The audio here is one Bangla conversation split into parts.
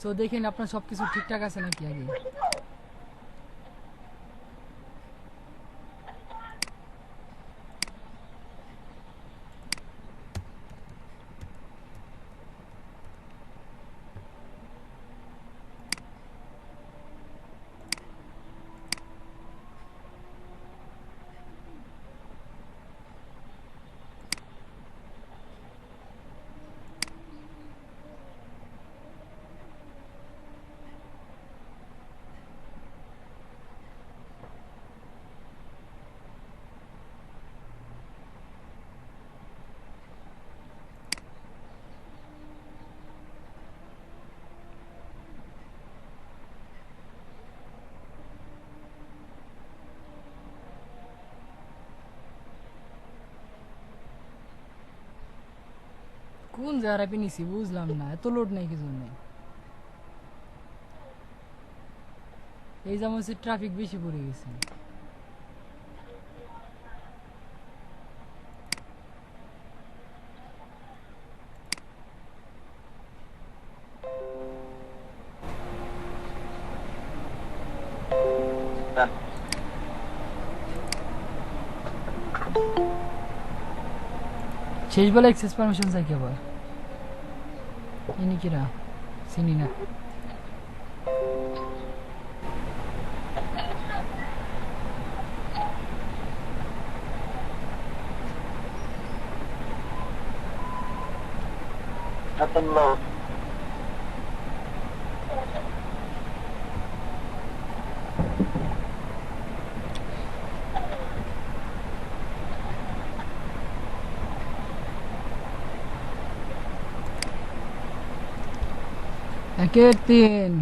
সো দেখেন আপনার সবকিছু ঠিকঠাক আছে নাকি আগে। কোন জায়গায় নিছি বুঝলাম না, এত লোড নেই কি জন্য। এই যেমন হচ্ছে ট্রাফিক বেশি পড়ে গেছে। শেষ বেলা এক্সেস পারমিশন চাই কি আবার, ইনি কিরা চিনি না। একের তিন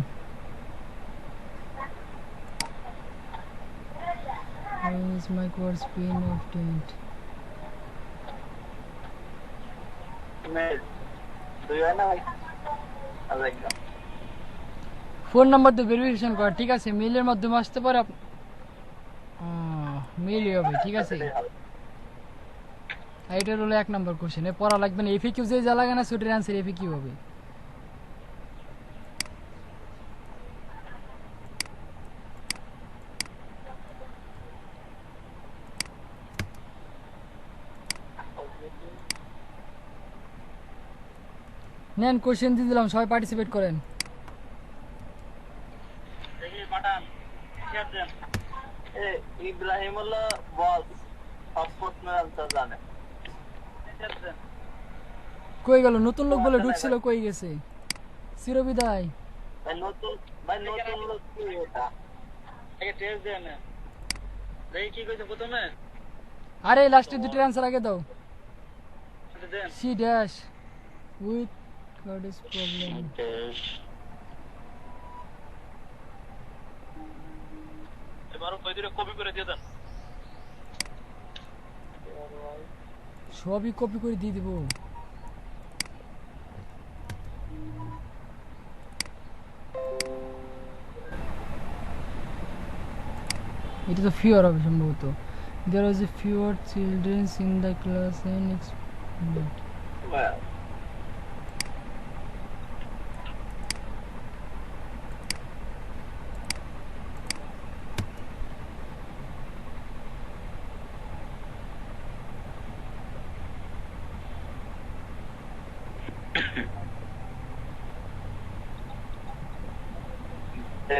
is my course pin obtained. Phone number তো ভেরিফিকেশন করা ঠিক আছে, মেইলের মাধ্যমে আসতে পারে। মেইলই হবে, ঠিক আছে। এইটার হলো 1 নম্বর কোশ্চেন, পড়া লাগবে না। এফএ কিউ যে যা লাগে না সেটার অ্যান্সার এফএ কিউ হবে। নেন কোশ্চেন দিয়ে দিলাম, সবাই পার্টিসিপেট করেন। ইব্রাহিমুল্লাহ বস সব প্রশ্নের আনসার জানে। কই গেল নতুন লোক বলে ঢুকছিল, কই গেছে চিরবিদায়। ভাই নতুন লোক কি এটা? আগে টেস্ট দেন না, দেখি কি কইছে প্রথমে। আরে লাস্টে দুটো অ্যান্সার আগে দাও। C dash with God's problem. এবারও কই দিলে কপি করে দিয়ে দেন। সবই কপি করে দিয়ে দিব। এটা তো ফিওর হবে সম্ভবত। There was a fewer children in the class and Well.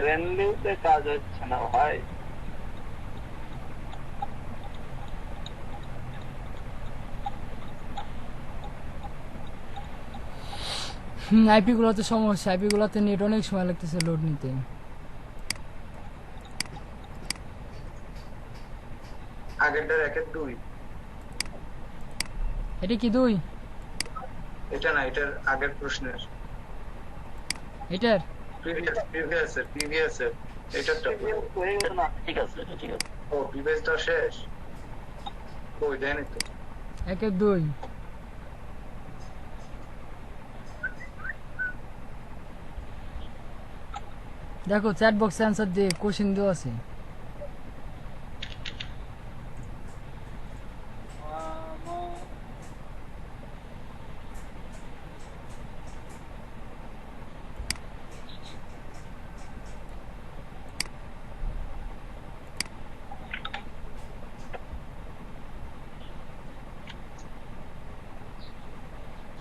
রেনলিতে কাজ হচ্ছে না ভাই। আইপি গুলোতে সমস্যা, আইপি গুলোতে নেট অনেক সময় লাগতেছে লোড নিতে। আগেরটার 1-2 এটা কি 2? এটা না, এটার আগের প্রশ্নের, এটার প্রিভিয়াস এটারটা হয়ে গেল না। ঠিক আছে ঠিক আছে। ও প্রিভিয়াসটা শেষ, কই দেন তো 1-2। দেখো চ্যাট বক্সে অ্যান্সার দিয়ে কোশ্চেন দেওয়া আছে।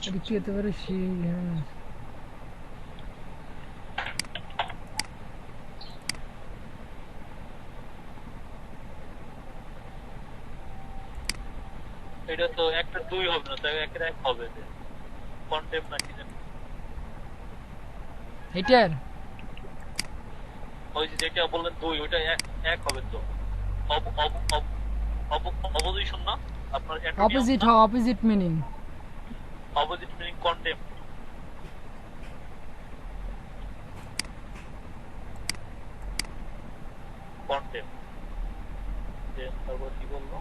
এটা কি হতে পারে হ্যাঁ এটা তো একটা 2 হবে না, তাই একটা 1 হবে। কন্টেম্প নাকি জানি। এটার ওই যে যেটা বললেন 2, ওইটা 1 হবে তো। অপোজিশন না আপনার opposite opposite meaning opposite meaning contempt. Contempt তারপর কি বললো?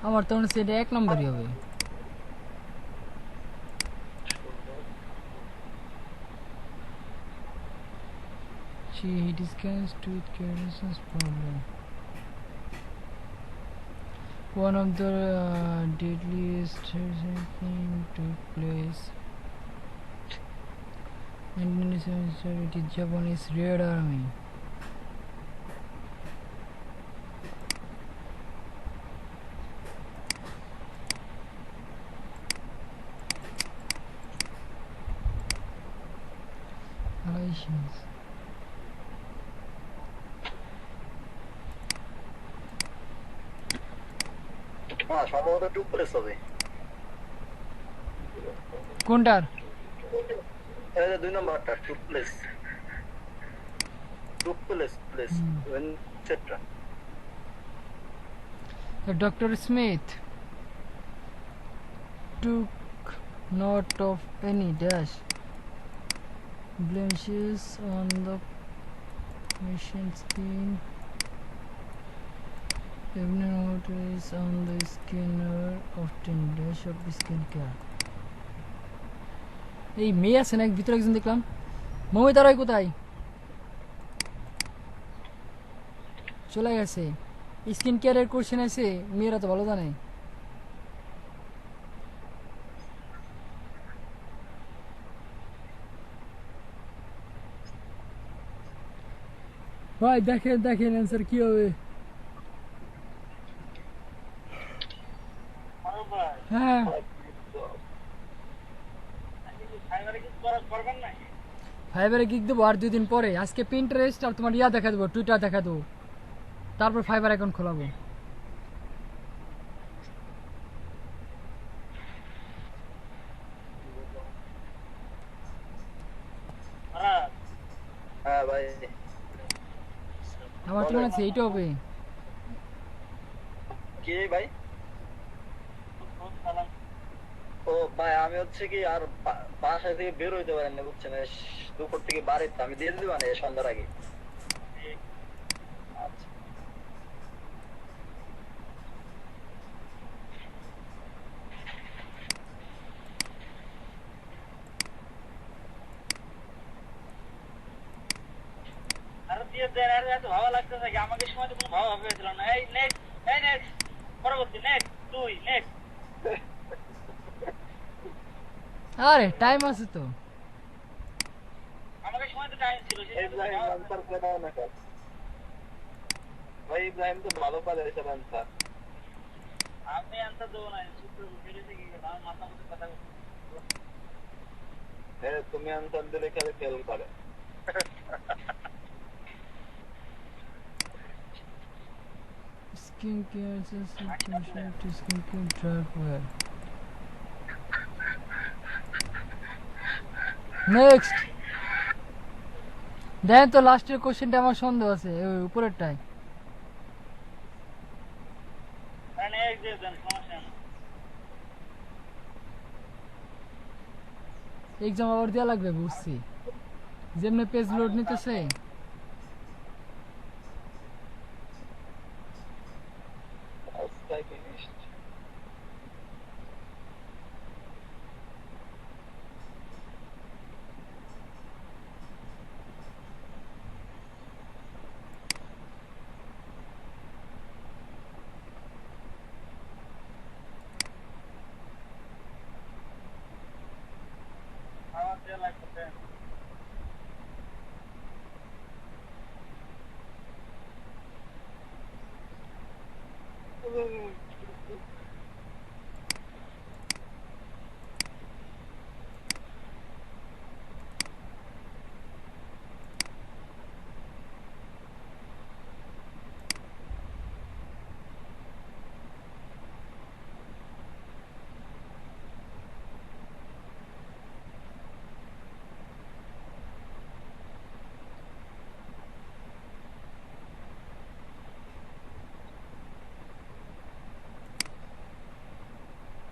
আমার তো মনে হচ্ছে এটা 1 নম্বরই হবে she discussed with Carlson's problem. One of the deadliest things took place in 1970. Japanese Red Army. Relations. সম্ভবত টু প্লেস হবে। কোনটার এই যে 2 নম্বরটা two place place when etc. Dr. Smith took note of any dash blemishes on the patient's skin, abnormalities on the skin are often dash of skin care. এই মেয়ে আছে না ভিতরে একজন দেখলাম মমিতা রায় কোথায় চলে গেছে স্কিন কেয়ারের কোশ্চেন আছে মেয়েরা তো ভালো জানে ভাই দেখেন দেখেন অ্যান্সার কি হবে হ্যাঁ ফাইবারে গিক দেবো আর 2 দিন পরে আজকে পিন্টারেস্ট আর তোমার ইয়া দেখা দেবো টুইটার দেখা দেবো তারপর ফাইবার অ্যাকাউন্ট খোলাবো হ্যাঁ ভাই আমার তো মনে হচ্ছে এইটা হবে কি ভাই? ও ভাই আমি হচ্ছে কি আর বাসা থেকে বের হইতে পারেন না বুঝছেন দুপুর থেকে বাড়িতে আমি দিয়ে দিবো না সন্ধ্যার আগে। আচ্ছা আরে দিয়ে দেন, আরে এত ভালো লাগতেছে কি আমাকে সময় তো কোনো ভালো ভাবে হয়েছিল না। এই নেক্সট, এই নেক্সট, পরবর্তী নেক্সট, 2 নেক্সট। আরে টাইম আছে তো আমাকে সময় তো টাইম ছিল সেই ইব্রাহিম আনসার কেন না স্যার? ভাই ইব্রাহিম তো ভালো পারে এসব আনসার। আমি আনসার দেবো না, সূত্র ফেলেছে কি আমার মাথা মতো কথা বলছি। হ্যাঁ তুমি আনসার দিলে খেলে ফেল করে। Skin care to skin care drug ওয়্যার নেক্সট দেখেন তো লাস্টের কোশ্চেনটা আমার সন্দেহ আছে ওই উপরেরটাই এক্সাম আবার দেওয়া লাগবে বুঝছি, যেমনি পেজ লোড নিতেছে। আমার দেয়া লাগতেছে।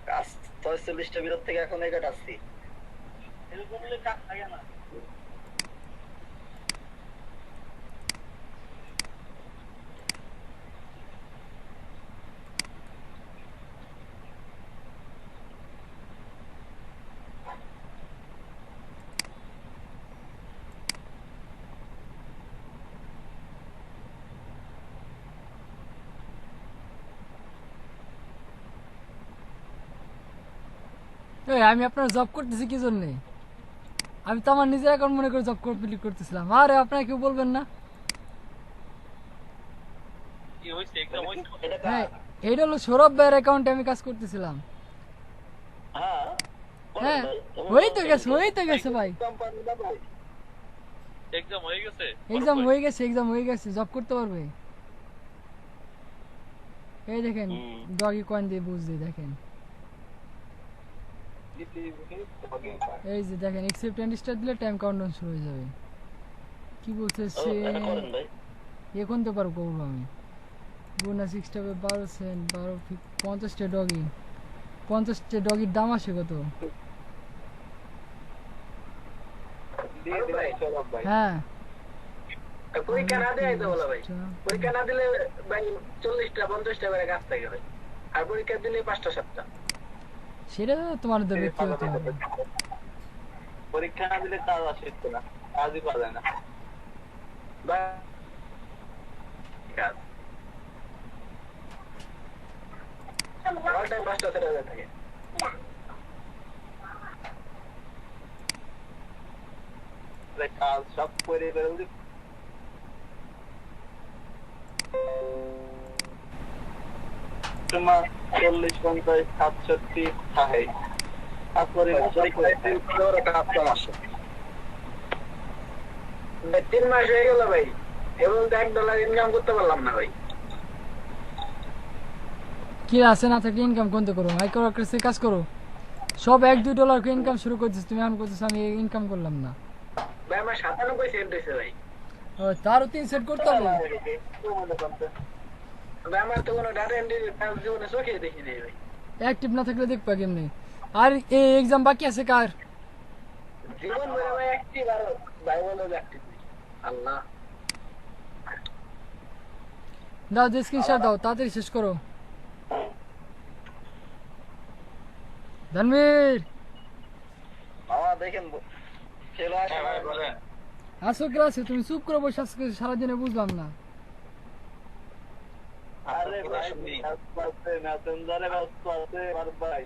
কাজ ৪৬টা বিরত থেকে এখন এগাট আসছি। এরকম হলে কাজ থাকে না। এই আমি আপনার জব করতেছি কি জন্যে? আমি তো আমার নিজের অ্যাকাউন্ট মনে করে জব কমপ্লিট করতেছিলাম। আরে আপনারা কেউ বলবেন না? কি হইছে এক্সাম হইছে? এটা হ্যাঁ, কাজ। এইটা হলো সৌরভ ভাইয়ের অ্যাকাউন্টে আমি কাজ করতেছিলাম। হ্যাঁ হ্যাঁ, হয়ে তো গেছে ভাই। কোম্পানি না ভাই। এক্সাম হয়ে গেছে? এক্সাম হয়ে গেছে, জব করতে পারবে। এই দেখেন, ডগি কয়েন দিয়ে বুঝ দিয়ে দেখেন, এই যে দেখেন এক্সেপ্ট এন্ড স্টার্ট দিলে টাইম কাউন্টডাউন শুরু হয়ে যাবে। কি বলতেছে? এটা করেন ভাই। এখন তো পারবো করবো আমি। বোনাস এক্সট্রা 12 সেন্ট 50টা ডগি, 50টা ডগির দাম আসে কত? দিয়ে দিলাই সৌরভ ভাই। হ্যাঁ, পরীক্ষা না দেয় তো বলা ভাই। পরীক্ষা না দিলে ভাই 40টা 50টা করে কাজ থাকে ভাই। আর পরীক্ষা দিলে 5টা 7টা। সেটা তোমাদের ব্যক্তিগত হবে। পরীক্ষা না দিলে কাজ আসে না, কাজই পাওয়া যায় না। বা কাজ অল টাইম 5টা 7টা থাকে। কাজ সব করে বেরোলি তোমার 40 50 67 থাকে। তারপরে কাজ কম আসে। 3 মাস হয়ে গেল ভাই, এবং $1 ইনকাম করতে পারলাম না ভাই। কি আছে না থাকলে ইনকাম কোনতে করো, হাই করো কাছে কাজ করো, সব $1-2 করে ইনকাম শুরু করছিস তুমি। আমি করতেছি আমি ইনকাম করলাম না। ভাই আমার 97 সেন্ট হয়েছে ভাই। ও, তারও 3 সেট করতে হবে। ভাই আমার তো কোনো ডাটা এন্ট্রি কাজ জীবনে চোখে দেখি নাই ভাই। অ্যাক্টিভ না থাকলে দেখবা কেমনে? আর এই এক্সাম বাকি আছে কার? জীবন ভরে ভাই অ্যাক্টিভ আর ভাই বলে অ্যাক্টিভ আল্লাহ। দাও যে স্ক্রিনশট দাও, তাড়াতাড়ি শেষ করো। ধনবীর বাবা দেখেন খেলো আসে ভাই বলেন। আসো ক্লাসে, তুমি চুপ করে বসে আজকে সারাদিনে বুঝলাম না। আরে ভাই ব্যস্ত আছে, মেসেঞ্জারে ব্যস্ত আছে আর ভাই।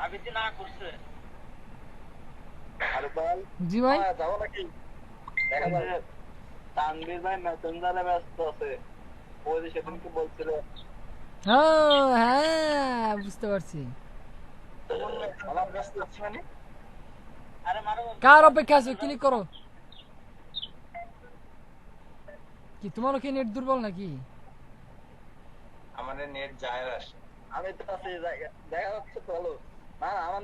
আগে যে না করছে আর ভাই জি ভাই, যাবো নাকি? দেখা যাবে। তানভীর ভাই মেসেঞ্জারে ব্যস্ত আছে, ওই যে সেদিনকে বলছিল। হ্যাঁ বুঝতে পারছি। আমার ব্যস্ত আছি মানে আরে মারো কার অপেক্ষা আছে? ক্লিক করো। কি তোমারও কি নেট দুর্বল নাকি? আমাদের নেট যায় আসে। আমি তো আছি দেখা যাচ্ছে তো হলো না আমার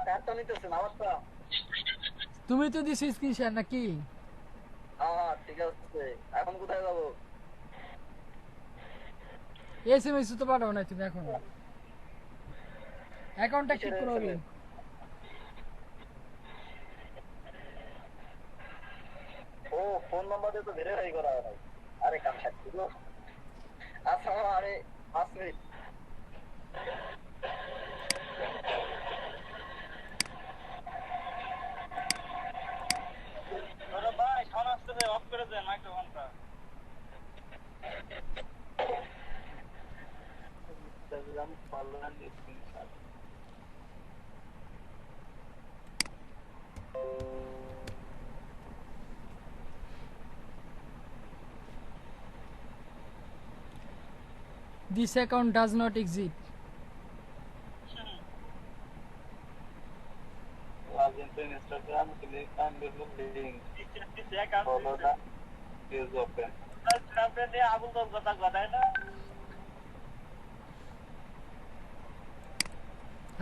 কার্ডটা নিতেছেন আমারটা। তুমি তো দিছো স্ক্রিনশট নাকি? হ্যাঁ ঠিক আছে, এখন কোথায় যাবো? এসএমএস তো পাঠাও না তুমি এখন। অ্যাকাউন্টটা ঠিক করো আগে। ফোন নাম্বার দিয়ে তো ভেরিফাই করা হয় নাই। আরে কাম থাকছি তো। আচ্ছা আরে 5 মিনিট। ওরে ভাই সাউন্ড আসতেছে, অফ করে দেন মাইক্রোফোনটা। Instagram follower screenshot. This account does not exist. Log into Instagram, click on the link. Follow the page open. Abul তো কথা কথায় না।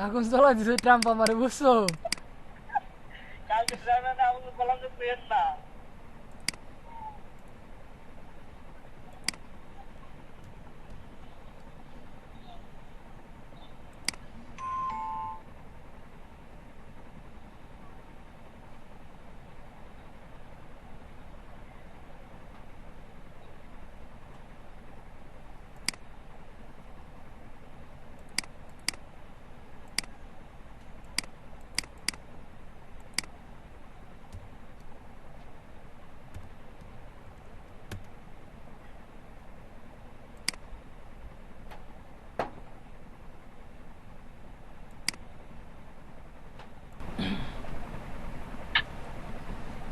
আগুন জ্বলা দিছে ট্রাম্প আমারে, বুঝছো? কালকে ড্রাইভারে আবুল বললাম যে পেন না।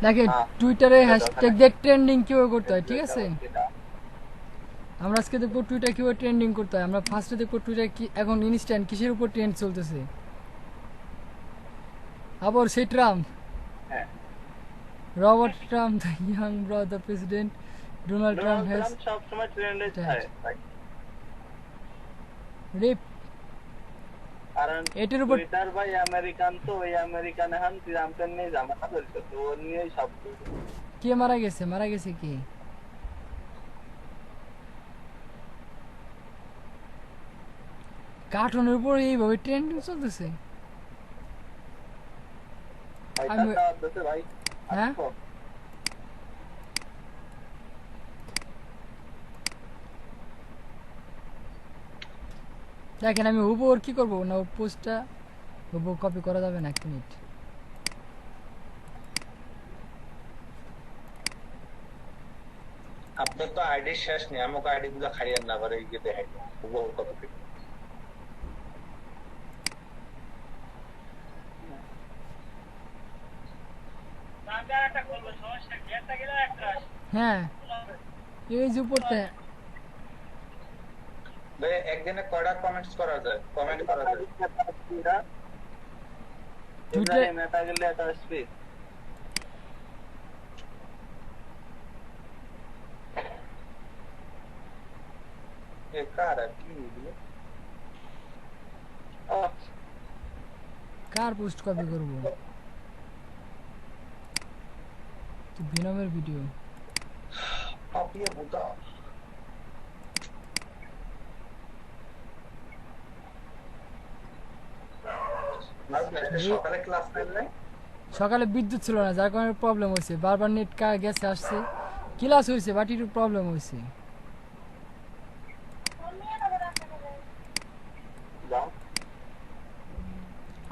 দেখে টুইটারে হ্যাশট্যাগ দিয়ে ট্রেন্ডিং কিভাবে করতে হয়, ঠিক আছে? আমরা আজকে দেখবো টুইটার কিভাবে ট্রেন্ডিং করতে হয়। আমরা ফার্স্টে দেখবো টুইটার কি এখন ইনস্ট্যান্ট কিসের উপর ট্রেন্ড চলতেছে। আবার সেই Trump, Robert Trump, the young brother president Donald Trump has সব সময় ট্রেন্ডে থাকে। রেপ। কারণ এটার উপর টুইটার ভাই আমেরিকান, তো ওই আমেরিকান এখন ট্রাম্পের নিয়ে ঝামেলা চলছে, তো ওর নিয়েই সব কিছু। কে মারা গেছে? মারা গেছে কে? কার্টুনের উপর এইভাবে ট্রেন্ডিং চলতেছে। আমি- ভাই হ্যাঁ? দেখেন আমি হুবহু ওর কি করবো না, ওর পোস্টটা হুবহু কপি করা যাবে না। 1 মিনিট। আপনার তো আইডি শেষ নেই, আমাকে আইডি গুলো খাইয়েন না, আবার এই যে দেখাই বহু কত তাহলে একটা করবো, সমস্যা কি? একটা গেলে একটা আসে। হ্যাঁ, এই যে উপরটা ভাই একদিনে কয়টা কমেন্টস করা যায়, কমেন্ট করা যায়? টুইটার মেটা গেলে একটা স্পেস। এ কার আর কি এগুলো? কার পোস্ট কপি করবো? তো ভিনমের ভিডিও। পাপিয়ে বুদা সকালে ক্লাস করলে সকালে বিদ্যুৎ ছিল না, যার কারণে প্রবলেম হয়েছে। বারবার নেট গেছে আসছে, ক্লাস হয়েছে বাট একটু প্রবলেম হয়েছে।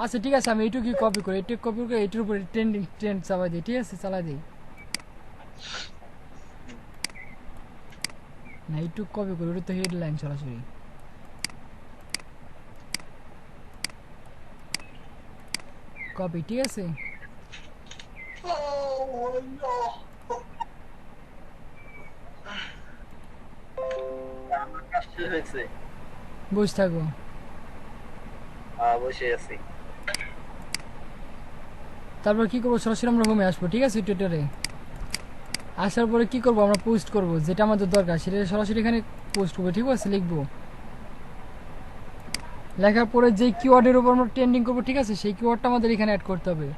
আচ্ছা ঠিক আছে, আমি এইটুকুই কপি করি, এইটুকু কপি করে এইটার উপরে ট্রেন্ড চালাই দিই, ঠিক আছে? চালাই দিই না, এইটুকু কপি করি, ওটা তো হেডলাইন সরাসরি। কপি, ঠিক আছে? বসে থাকো। বসে আছি। তারপর কি করবো, সরাসরি আমরা হোমে আসবো, ঠিক আছে? টুইটারে আসার পরে কি করবো, আমরা পোস্ট করব যেটা আমাদের দরকার, সেটা সরাসরি এখানে পোস্ট করবো, ঠিক আছে? লিখবো, লেখার পরে যে কিওয়ার্ডের উপর আমরা ট্রেন্ডিং করবো, ঠিক আছে? সেই কিওয়ার্ডটা আমাদের এখানে অ্যাড করতে হবে।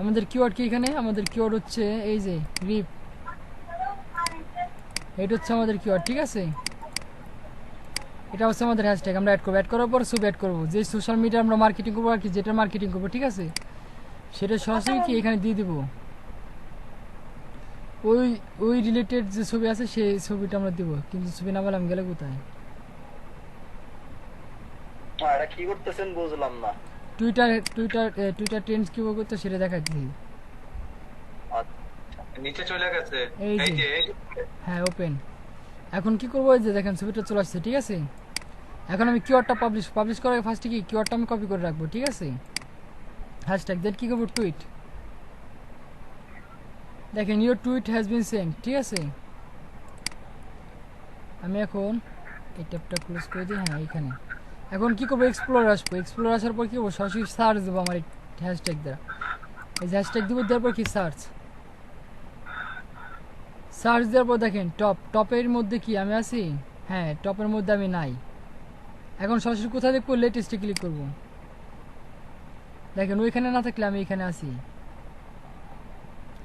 আমাদের কিওয়ার্ড কি এখানে? আমাদের কিওয়ার্ড হচ্ছে এই যে রিপ, এটা হচ্ছে আমাদের কিওয়ার্ড, ঠিক আছে? এটা হচ্ছে আমাদের হ্যাশট্যাগ। আমরা অ্যাড করবো, অ্যাড করার পর ছবি অ্যাড করবো, যে সোশ্যাল মিডিয়া আমরা মার্কেটিং করবো আর কি, যেটা মার্কেটিং করবো, ঠিক আছে? সেটা সরাসরি কি এখানে দিয়ে দিব। ওই ওই রিলেটেড যে ছবি আছে সেই ছবিটা আমরা দিব, কিন্তু ছবি না বললাম গেলে কোথায়? এটা কি করতেছেন বুঝলাম না। টুইটার ট্রেন্ডস কিভাবে করতে সেটা দেখাচ্ছি। নিচে চলে গেছে, এই এই যে। যে হ্যাঁ ওপেন। এখন কি করবো, এই যে দেখেন ছবিটা চলে আসছে, ঠিক আছে। এখন আমি কিওয়ার্ডটা পাবলিশ করার আগে ফার্স্টে কি কিওয়ার্ডটা আমি কপি করে রাখবো, ঠিক আছে। হ্যাশট্যাগ দেন কি করবো, টুইট। দেখেন your tweet has been send, ঠিক আছে। আমি এখন এই ট্যাবটা ক্লোজ করে দিই। হ্যাঁ এখানে এখন কি করবো, এক্সপ্লোর আসবো। এক্সপ্লোর আসার পর কি করবো, সরাসরি সার্চ দেবো আমার এই হ্যাশট্যাগ দ্বারা। এই যে হ্যাশট্যাগ দিব, দেওয়ার পর কি সার্চ দেওয়ার পর দেখেন টপের মধ্যে কি আমি আছি? হ্যাঁ টপের মধ্যে আমি নাই। এখন সরাসরি কোথায় দেখবো, লেটেস্টে ক্লিক করব। দেখেন ওইখানে না থাকলে আমি এখানে আছি,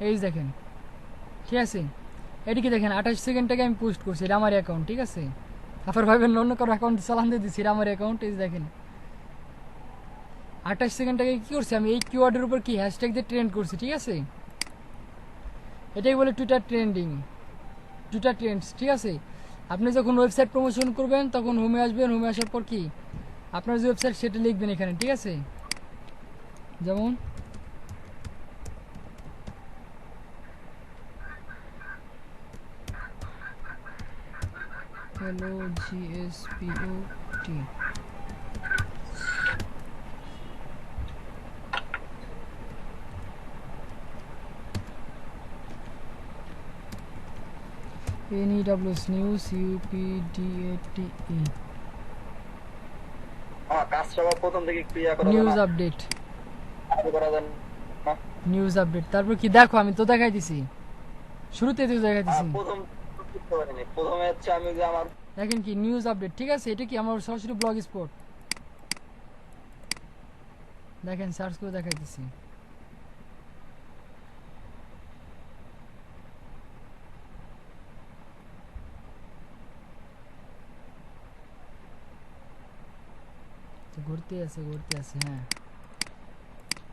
এই দেখেন, ঠিক আছে। এদিকে দেখেন 28 সেকেন্ড থেকে আমি পোস্ট করছি, এটা আমার অ্যাকাউন্ট, ঠিক আছে। আবার ভাবেন অন্য কারো অ্যাকাউন্ট চালান দিয়ে দিচ্ছি, এটা আমার অ্যাকাউন্ট। এই দেখেন 28 সেকেন্ড থেকে কি করছি আমি, এই কিওয়ার্ডের উপর কি হ্যাশট্যাগ দিয়ে ট্রেন্ড করছি, ঠিক আছে। এটাই বলে টুইটার ট্রেন্ডস, ঠিক আছে। আপনি যখন ওয়েবসাইট প্রমোশন করবেন তখন হোমে আসবেন, হোমে আসার পর কি আপনার যে ওয়েবসাইট সেটা লিখবেন এখানে, ঠিক আছে। যেমন LOGSPOT, NEWS নিউজ UPDATE কাজটা আবার প্রথম থেকে ক্রিয়া করা নিউজ আপডেট, করা যান না। News update. তারপর কি দেখো, আমি তো দেখাই দিছি, শুরুতে তো দেখাই দিছি। প্রথম করতে পারিনি, প্রথমে হচ্ছে আমি যে আমার দেখেন কি নিউজ আপডেট, ঠিক আছে। এটা কি আমার সরাসরি ব্লগ স্পট, দেখেন সার্চ করে দেখাই দিছি। ঘুরতে আছে হ্যাঁ।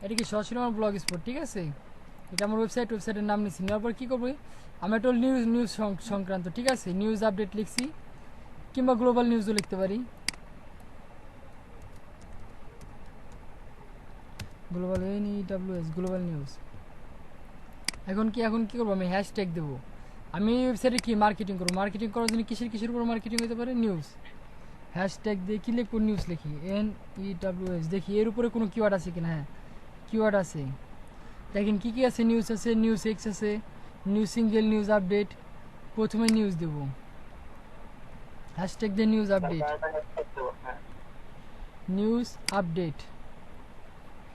এটা কি সরাসরি আমার ব্লগ স্পট, ঠিক আছে। এটা আমার ওয়েবসাইটের নাম নিচ্ছি। নেওয়ার পর কী করবো, আমি একটা নিউজ সংক্রান্ত, ঠিক আছে, নিউজ আপডেট লিখছি, কিংবা গ্লোবাল নিউজও লিখতে পারি। Global NEWS global news. এখন কি করবো, আমি হ্যাশট্যাগ দেবো। আমি এই ওয়েবসাইটে কি মার্কেটিং করবো, মার্কেটিং করার জন্য কিসের উপর মার্কেটিং হতে পারে, নিউজ। হ্যাশট্যাগ দিয়ে কি লিখবো, নিউজ লিখি, NEWS। দেখি এর উপরে কোনো কিওয়ার্ড আছে কিনা। হ্যাঁ কিওয়ার্ড আছে, দেখেন কি আছে, নিউজ আছে, নিউজ এক্স আছে, নিউজ সিঙ্গেল, নিউজ আপডেট। প্রথমে নিউজ দেব, হ্যাশট্যাগ দিয়ে নিউজ আপডেট।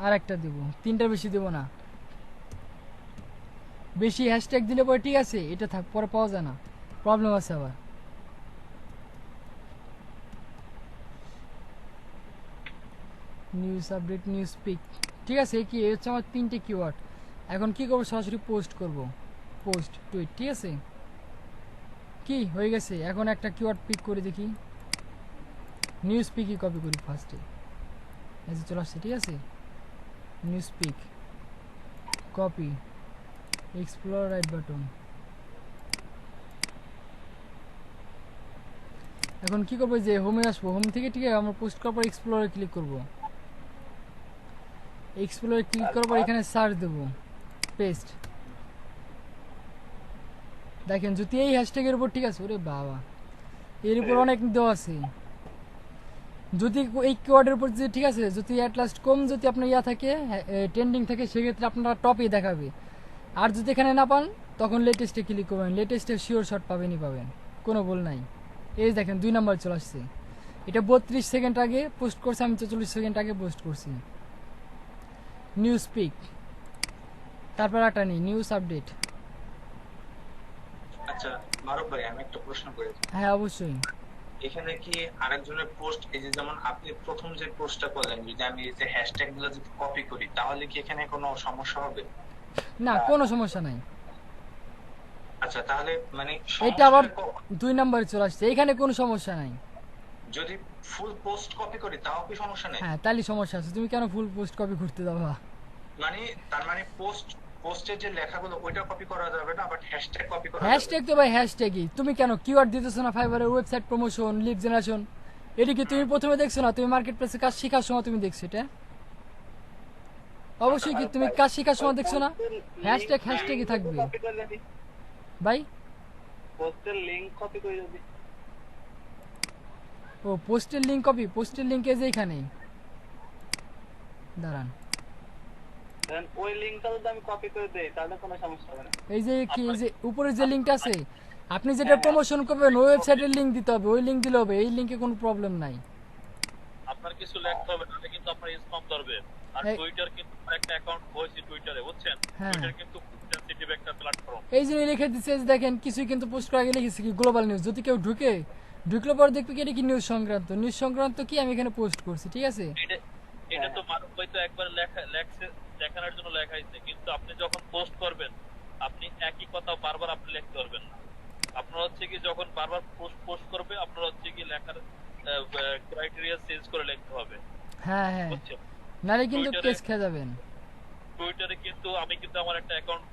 আর একটা দেব, তিনটার বেশি দেব না। বেশি হ্যাশট্যাগ দিলে পরে ঠিক আছে, এটা থাক, পরে পাওয়া যায় না, প্রবলেম আছে আবার। নিউজ আপডেট, নিউজ পিক, ঠিক আছে। কি হচ্ছে আমার 3টে কিওয়ার্ড। এখন কি করবো, সরাসরি পোস্ট করব, পোস্ট টুইট, ঠিক আছে। কি হয়ে গেছে, এখন একটা কিওয়ার্ড পিক করে দেখি, নিউজ পিকই কপি করি ফার্স্টে, এই যে চলে আসছে, ঠিক আছে। News pick copy, explore right button. এখন কি করবো, যে হোমে আসবো, হোম থেকে ঠিক আছে আমরা পোস্ট করার পর এক্সপ্লোরে ক্লিক করব। এক্সপ্লোরে ক্লিক করার পর এখানে সার্চ দেবো, পেস্ট। দেখেন যদি এই হ্যাশট্যাগের উপর, ঠিক আছে, ওরে বাবা এর উপর অনেক দেওয়া আছে। যদি এই কিওয়ার্ডের উপর যে, ঠিক আছে, যদি অ্যাট লাস্ট কম যদি আপনার থাকে, ট্রেন্ডিং থাকে, সেক্ষেত্রে আপনারা টপে দেখাবে। আর যদি এখানে না পান তখন লেটেস্টে ক্লিক করবেন, লেটেস্টে শিওর শট পাবেনই পাবেন, কোনো ভুল নাই। এই দেখেন 2 নাম্বার চলে আসছে। এটা 32 সেকেন্ড আগে পোস্ট করছে, আমি 44 সেকেন্ড আগে পোস্ট করছি। নিউজ পিক, তারপর একটা নেই, নিউজ আপডেট। আচ্ছা মারুফ ভাই, আমি একটা প্রশ্ন করি। হ্যাঁ অবশ্যই। এখানে কি আরেকজনের পোস্ট, এই যে যেমন আপনি প্রথম যে পোস্টটা করলেন, যদি আমি এই যে হ্যাশট্যাগ গুলো যদি কপি করি, তাহলে কি এখানে কোনো সমস্যা হবে? না, কোনো সমস্যা নাই। আচ্ছা তাহলে মানে এটা আবার 2 নাম্বারে চলে আসছে, এখানে কোনো সমস্যা নাই। যদি ফুল পোস্ট কপি করি তাও কি সমস্যা নেই? হ্যাঁ তাহলে সমস্যা আছে, তুমি কেন ফুল পোস্ট কপি করতে যাবা? মানে তার মানে পোস্টের যে লেখাগুলো ওইটা কপি করা যাবে না, বাট হ্যাশট্যাগ কপি করা যাবে। হ্যাশট্যাগ তো ভাই হ্যাশট্যাগই, তুমি কেন কিওয়ার্ড দিতেছো না? ফাইবারের ওয়েবসাইট প্রমোশন, লিড জেনারেশন, এটা কি তুমি প্রথমে দেখছো না? তুমি মার্কেট প্লেসে কাজ শেখার সময় তুমি দেখছো এটা? অবশ্যই কি তুমি কাজ শেখার সময় দেখছো না? হ্যাশট্যাগই থাকবে কপি করে দিবি, ভাই। পোস্টের লিংক কপি করে দিবি। ও পোস্টের লিংক কপি, পোস্টের লিংক এই যে এখানে দাঁড়ান, দেন ওই লিংকটা যদি আমি কপি করে দেই তাহলে কোনো সমস্যা হবে না। এই যে কি এই যে উপরে যে লিংকটা আছে, আপনি যেটা প্রমোশন করবেন ওই ওয়েবসাইটের লিংক দিতে হবে, ওই লিংক দিলে হবে, এই লিংকে কোনো প্রবলেম নাই। আপনার কিছু লিখতে হবে, নাহলে কিন্তু আপনার স্প্যাম ধরবে। আর এই- টুইটার কিন্তু আমার একটা অ্যাকাউন্ট হয়েছে টুইটারে, বুঝছেন? হ্যাঁ। টুইটার কিন্তু খুব সেনসিটিভ একটা প্ল্যাটফর্ম। এই যে লিখে দিচ্ছে, এই যে দেখেন কিছুই কিন্তু পোস্ট করা আগে লিখেছি কি গ্লোবাল নিউজ, যদি কেউ ঢুকলে পরে দেখবে কি এটা কি নিউজ সংক্রান্ত কি আমি এখানে পোস্ট করছি, ঠিক আছে? এটা তো মানব হয়তো একবার দেখানোর জন্য লেখা হয়েছে, কিন্তু আপনি যখন পোস্ট করবেন আপনি একই কথা বারবার আপনি লিখতে পারবেন না। আপনার হচ্ছে কি যখন বারবার পোস্ট করবে আপনার হচ্ছে কি লেখার ক্রাইটেরিয়া চেঞ্জ করে লিখতে হবে, হ্যাঁ হ্যাঁ, বুঝছেন? নাহলে কিন্তু টুইটারে- কেস খেয়ে যাবেন। টুইটারে কিন্তু আমি কিন্তু আমার একটা অ্যাকাউন্ট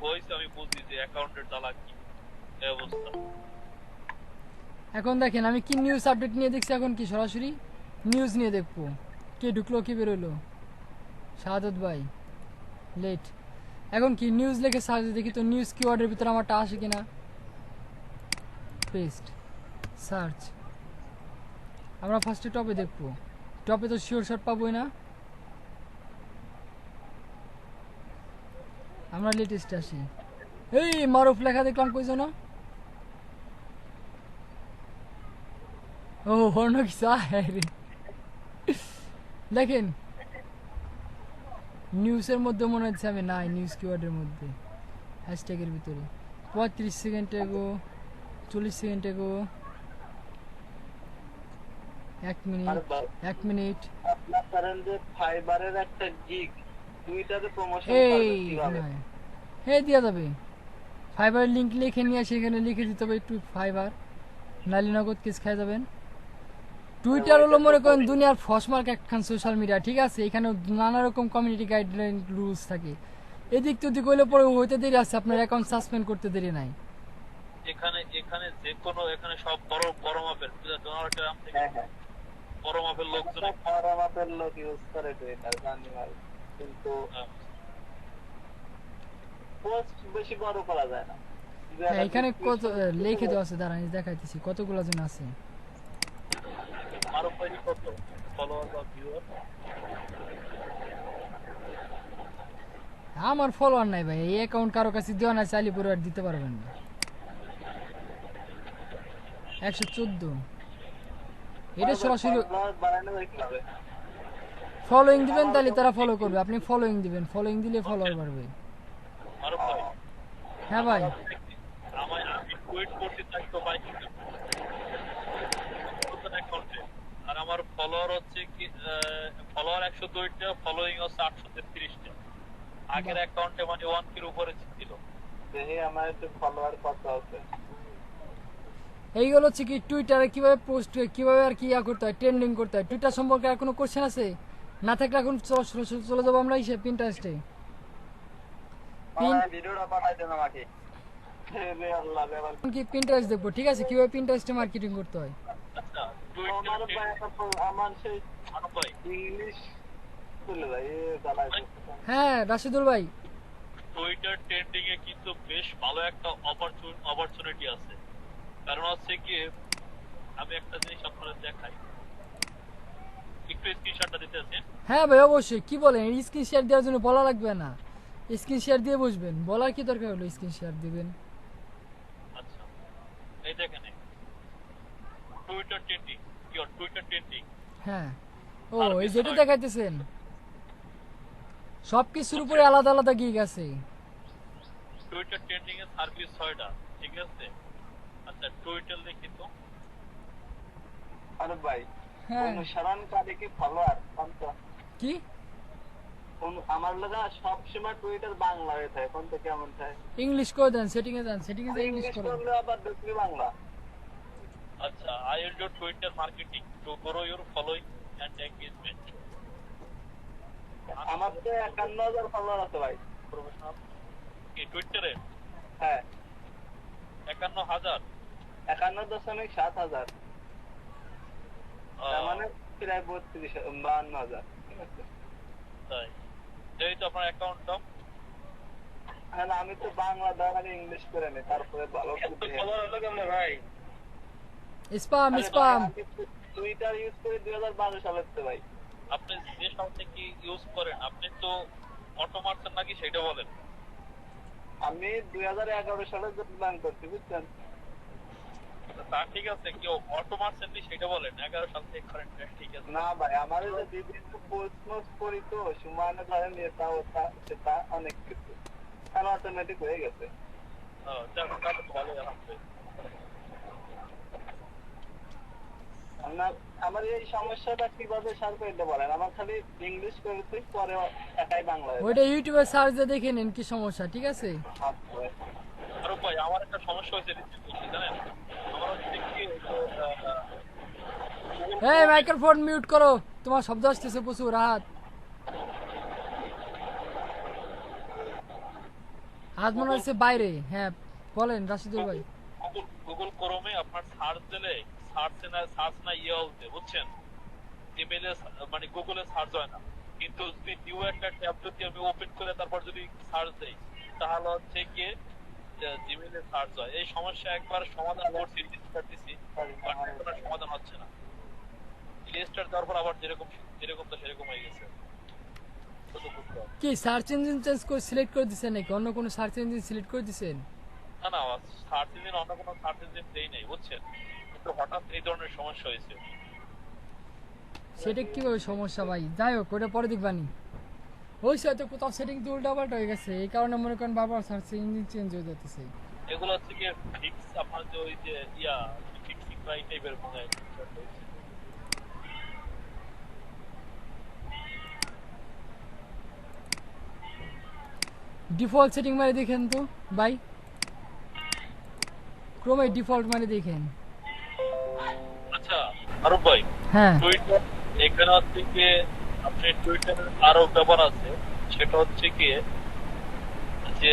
হয়েছে, আমি বুঝি যে অ্যাকাউন্টের জ্বালা কি এই অবস্থা। এখন দেখেন আমি কি নিউজ আপডেট নিয়ে দেখছি, এখন কি সরাসরি নিউজ নিয়ে দেখবো, কে ঢুকলো কি বেরোলো। শাহাদত ভাই লেট, এখন কি নিউজ লিখে সার্চ দেখি তো নিউজ কিওয়ার্ডের ভিতরে আমারটা আসে কিনা। পেস্ট সার্চ, আমরা ফার্স্টে টপে দেখবো, টপে তো শিওর শট পাবোই না, আমরা লেটেস্ট আসি। এই মারুফ লেখা দেখলাম কই যেন, ও অন্য কিছু আয় রে। দেখেন নিউজের মধ্যে মনে হচ্ছে আমি নাই, নিউজ কিওয়ার্ডের মধ্যে হ্যাশট্যাগের ভিতরে 35 সেকেন্ড এগো, 40 সেকেন্ড এগো, 1 মিনিট, আর বা- 1 মিনিট। আপনার ধরেন যে ফাইবারের একটা গিগ টুইটারে প্রমোশন এই করবেন কিভাবে? হ্যাঁ হ্যাঁ দেওয়া যাবে, ফাইবার লিঙ্ক লিখে নিয়ে সেখানে লিখে দিতে হবে একটু ফাইবার, নালি নগদ কেস খাই যাবেন। টুইটার হলো মনে করেন দুনিয়ার ফসমার্ক একখান সোশ্যাল মিডিয়া, ঠিক আছে? এখানে নানা রকম কমিউনিটি গাইডলাইন রুলস থাকে, এদিক তো দিক হইলে পরে হইতে দেরি আছে, আপনার অ্যাকাউন্ট সাসপেন্ড করতে দেরি নাই। এখানে যে কোনো এখানে সব বড় বড় মাপের ডোনাল্ড ট্রাম্প থেকে হ্যাঁ হ্যাঁ, বড় মাপের লোকজন একটা বড় মাপের লোক ইউজ করে টুইটার, জানি ভাই, কিন্তু পোস্ট বেশি বড় করা যায় না। হ্যাঁ এখানে কত লিখে দেওয়া আছে, দাঁড়ান এই দেখাইতেছি কতগুলো জন আছে। আরো পাইনি কত ফলোয়ার বা ভিউয়ার। আমার ফলোয়ার নাই ভাই, এই অ্যাকাউন্ট কারো কাছে দেওয়া নাই, চাইলে পুরো আর দিতে পারবেন না। 114, এটা সরাসরি বাড়ানো যায় কিভাবে? ফলোইং দিবেন তাহলে তারা ফলো করবে, আপনি ফলোইং দিবেন, ফলোইং দিলে ফলোয়ার বাড়বে। আরো পাই হ্যাঁ ভাই, আমি টুইট করতে থাকি তো পাই অ্যাকাউন্টে, আর আমার ফলোয়ার হচ্ছে কি ফলোয়ার 102টা, ফলোইং হচ্ছে 833টা। আগের অ্যাকাউন্টে মানে 1 এর উপরে ছিল। দেখি আমার একটু ফলোয়ার কত আছে। এইগুলো হচ্ছে কি টুইটারে কিভাবে পোস্ট কিভাবে আর কি করতে হয়, ট্রেন্ডিং করতে হয়। টুইটার সম্পর্কে আর কোনো কোশ্চেন আছে? না থাকলে এখন চলে যাবো আমরা ইসে পিন্টারেস্টে। ভিডিওটা পাঠাই দেন আমাকে। রে আল্লাহ রে আল্লাহ। কি পিন্টারেস্ট দেখবো, ঠিক আছে? কিভাবে পিন্টারেস্টে মার্কেটিং করতে হয়। আচ্ছা আমার ভাই আমার সেই আরো পাই ইংলিশ চলে যায়, এ জ্বালায় হ্যাঁ রাশিদুল ভাই, টুইটার ট্রেন্ডিং এ কিন্তু বেশ ভালো একটা অপরচুনিটি আছে। কারণ হচ্ছে কি আমি একটা জিনিস আপনাদের দেখাই, একটু স্ক্রিনশটটা দিতে আছেন। হ্যাঁ ভাই অবশ্যই। কি বলেন, স্ক্রিন শেয়ার দেওয়ার জন্য বলা লাগবে না, স্ক্রিন শেয়ার দিয়ে বসবেন, বলার কি দরকার হলো স্ক্রিন শেয়ার দিবেন। আচ্ছা এই দেখেন টুইটার ট্রেন্ডিং, কি টুইটার ট্রেন্ডিং। হ্যাঁ ও এই যেটা দেখাইতেছেন সবকিছুর উপরে আলাদা আলাদা গিগ আছে। টুইটার ট্রেন্ডিং এর সার্ভিস 6টা, ঠিক আছে? আচ্ছা টুইটার দেখি তো। আরে ভাই হ্যাঁ অনুসরণকারী কি ফলোয়ার কত? কি আমার লাগা সব সময় টুইটার বাংলা হয়ে থাকে, কোন থেকে কেমন থাকে? ইংলিশ করে দেন, সেটিং এ যান, সেটিং এ ইংলিশ ইংলিশ করে করলে আবার দেখবি বাংলা। আচ্ছা I will do Twitter marketing to grow your following and engagement. আমার তো 51,000 ফলোয়ার আছে ভাই। প্রফেশনাল কি টুইটারে হ্যাঁ 51,000 51,700 তার মানে প্রায় 52,000 ঠিক আছে। তাই এই তো আপনার অ্যাকাউন্টটা হ্যাঁ আমি তো বাংলা দেওয়ার আগে ইংলিশ করে নি, তারপরে ভালো ভাই স্পাম স্পাম টুইটার ইউজ করে 2012 সালের তো ভাই। আপনি যে সাল থেকে ইউজ করেন আপনি তো অটো মারছেন নাকি সেটা বলেন। আমি 2011 সালে প্ল্যান করছি বুঝছেন। তা ঠিক আছে কেউ অটো মারছেন নি সেটা বলেন 11 সাল থেকে করেন ঠিক আছে। না ভাই আমার যে বিভিন্ন পোস্ট মোস্ট করি তো সমানে ধরেন এটা ওটা সেটা অনেক কিছু এখন অটোমেটিক হয়ে গেছে। যাক তাহলে তো ভালোই আলহামদুলিল্লাহ। আমার এই সমস্যাটা কিভাবে সলভ করতে পারেন? আমার খালি ইংলিশ করেছি পরে একাই বাংলা। ওইটা ইউটিউবে সার্চ দিয়ে দেখে নিন কি সমস্যা, ঠিক আছে? আর ভাই আমার একটা সমস্যা হয়েছে রিসেন্টলি জানেন, আমার হচ্ছে কি এই মাইক্রোফোন মিউট করো, তোমার শব্দ আসতেছে প্রচুর। হাত হাত মনে হচ্ছে বাইরে। হ্যাঁ বলেন রাশিদুল ভাই। গুগল ক্রোমে আপনার সার্চ দিলে সার্চ না ইয়ে হচ্ছে বুঝছেন, ইমেইলে মানে গুগলে সার্চ হয় না, কিন্তু যদি নিউ একটা ট্যাব যদি আমি ওপেন করে তারপর যদি সার্চ দেই তাহলে হচ্ছে গিয়ে জিমেইলে সার্চ হয়। এই সমস্যা একবার সমাধান করছি দিচ্ছি বাট সমাধান হচ্ছে না। রেজিস্টার দেওয়ার পর আবার যেরকম তো সেরকম হয়ে গেছে। কি সার্চ ইঞ্জিন চেঞ্জ করে সিলেক্ট করে দিছেন নাকি অন্য কোনো সার্চ ইঞ্জিন সিলেক্ট করে দিছেন? না না সার্চ ইঞ্জিন অন্য কোনো সার্চ ইঞ্জিন দেই নাই বুঝছেন, কিন্তু হঠাৎ এই ধরনের সমস্যা হয়েছে। সেটা কিভাবে সমস্যা ভাই? যাই হোক ওটা পরে দেখবানি। ওই হয়তো কোথাও সেটিং তো উল্টাপাল্টা হয়ে গেছে, এই কারণে মনে করেন বারবার সার্চ ইঞ্জিন চেঞ্জ হয়ে যাচ্ছে। এগুলো হচ্ছে কি ফিক্স আপনার যে ওই যে ফিক্সিং রাই টাইপের মনে হয়। ডিফল্ট সেটিং মারে দেখেন তো ভাই, ক্রোমে ডিফল্ট মারে দেখেন। আচ্ছা আরব ভাই, হ্যাঁ টুইটার এখানে হচ্ছে কি আপনি টুইটারের আরো ব্যাপার আছে, সেটা হচ্ছে কি যে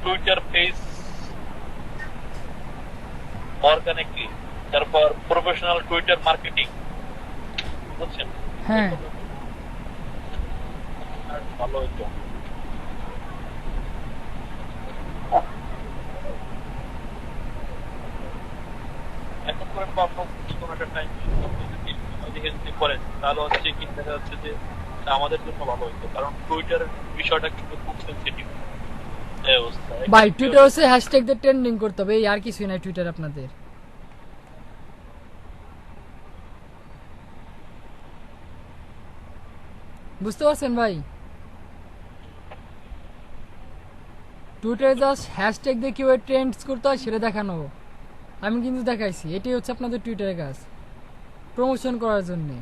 টুইটার পেজ অর্গানিকলি, তারপর প্রফেশনাল টুইটার মার্কেটিং বুঝছেন। হ্যাঁ ভালো হইতো। এখন করেন বা আপনার কোনো একটা টাইম যদি করেন তাহলে হচ্ছে কি দেখা যাচ্ছে যে আমাদের জন্য ভালো হইতো, কারণ টুইটার বিষয়টা কিন্তু খুব সেনসিটিভ অবস্থা। ভাই টুইটার হচ্ছে হ্যাশট্যাগ দিয়ে ট্রেন্ডিং করতে হবে, এই আর কিছুই নাই টুইটার আপনাদের। বুঝতে পারছেন ভাই? টুইটারে জাস্ট হ্যাশট্যাগ দিয়ে কিভাবে ট্রেন্ডস করতে হয় সেটা দেখানো। আমি কিন্তু দেখাইছি, এটাই হচ্ছে আপনাদের টুইটারের কাজ, প্রমোশন করার জন্যে।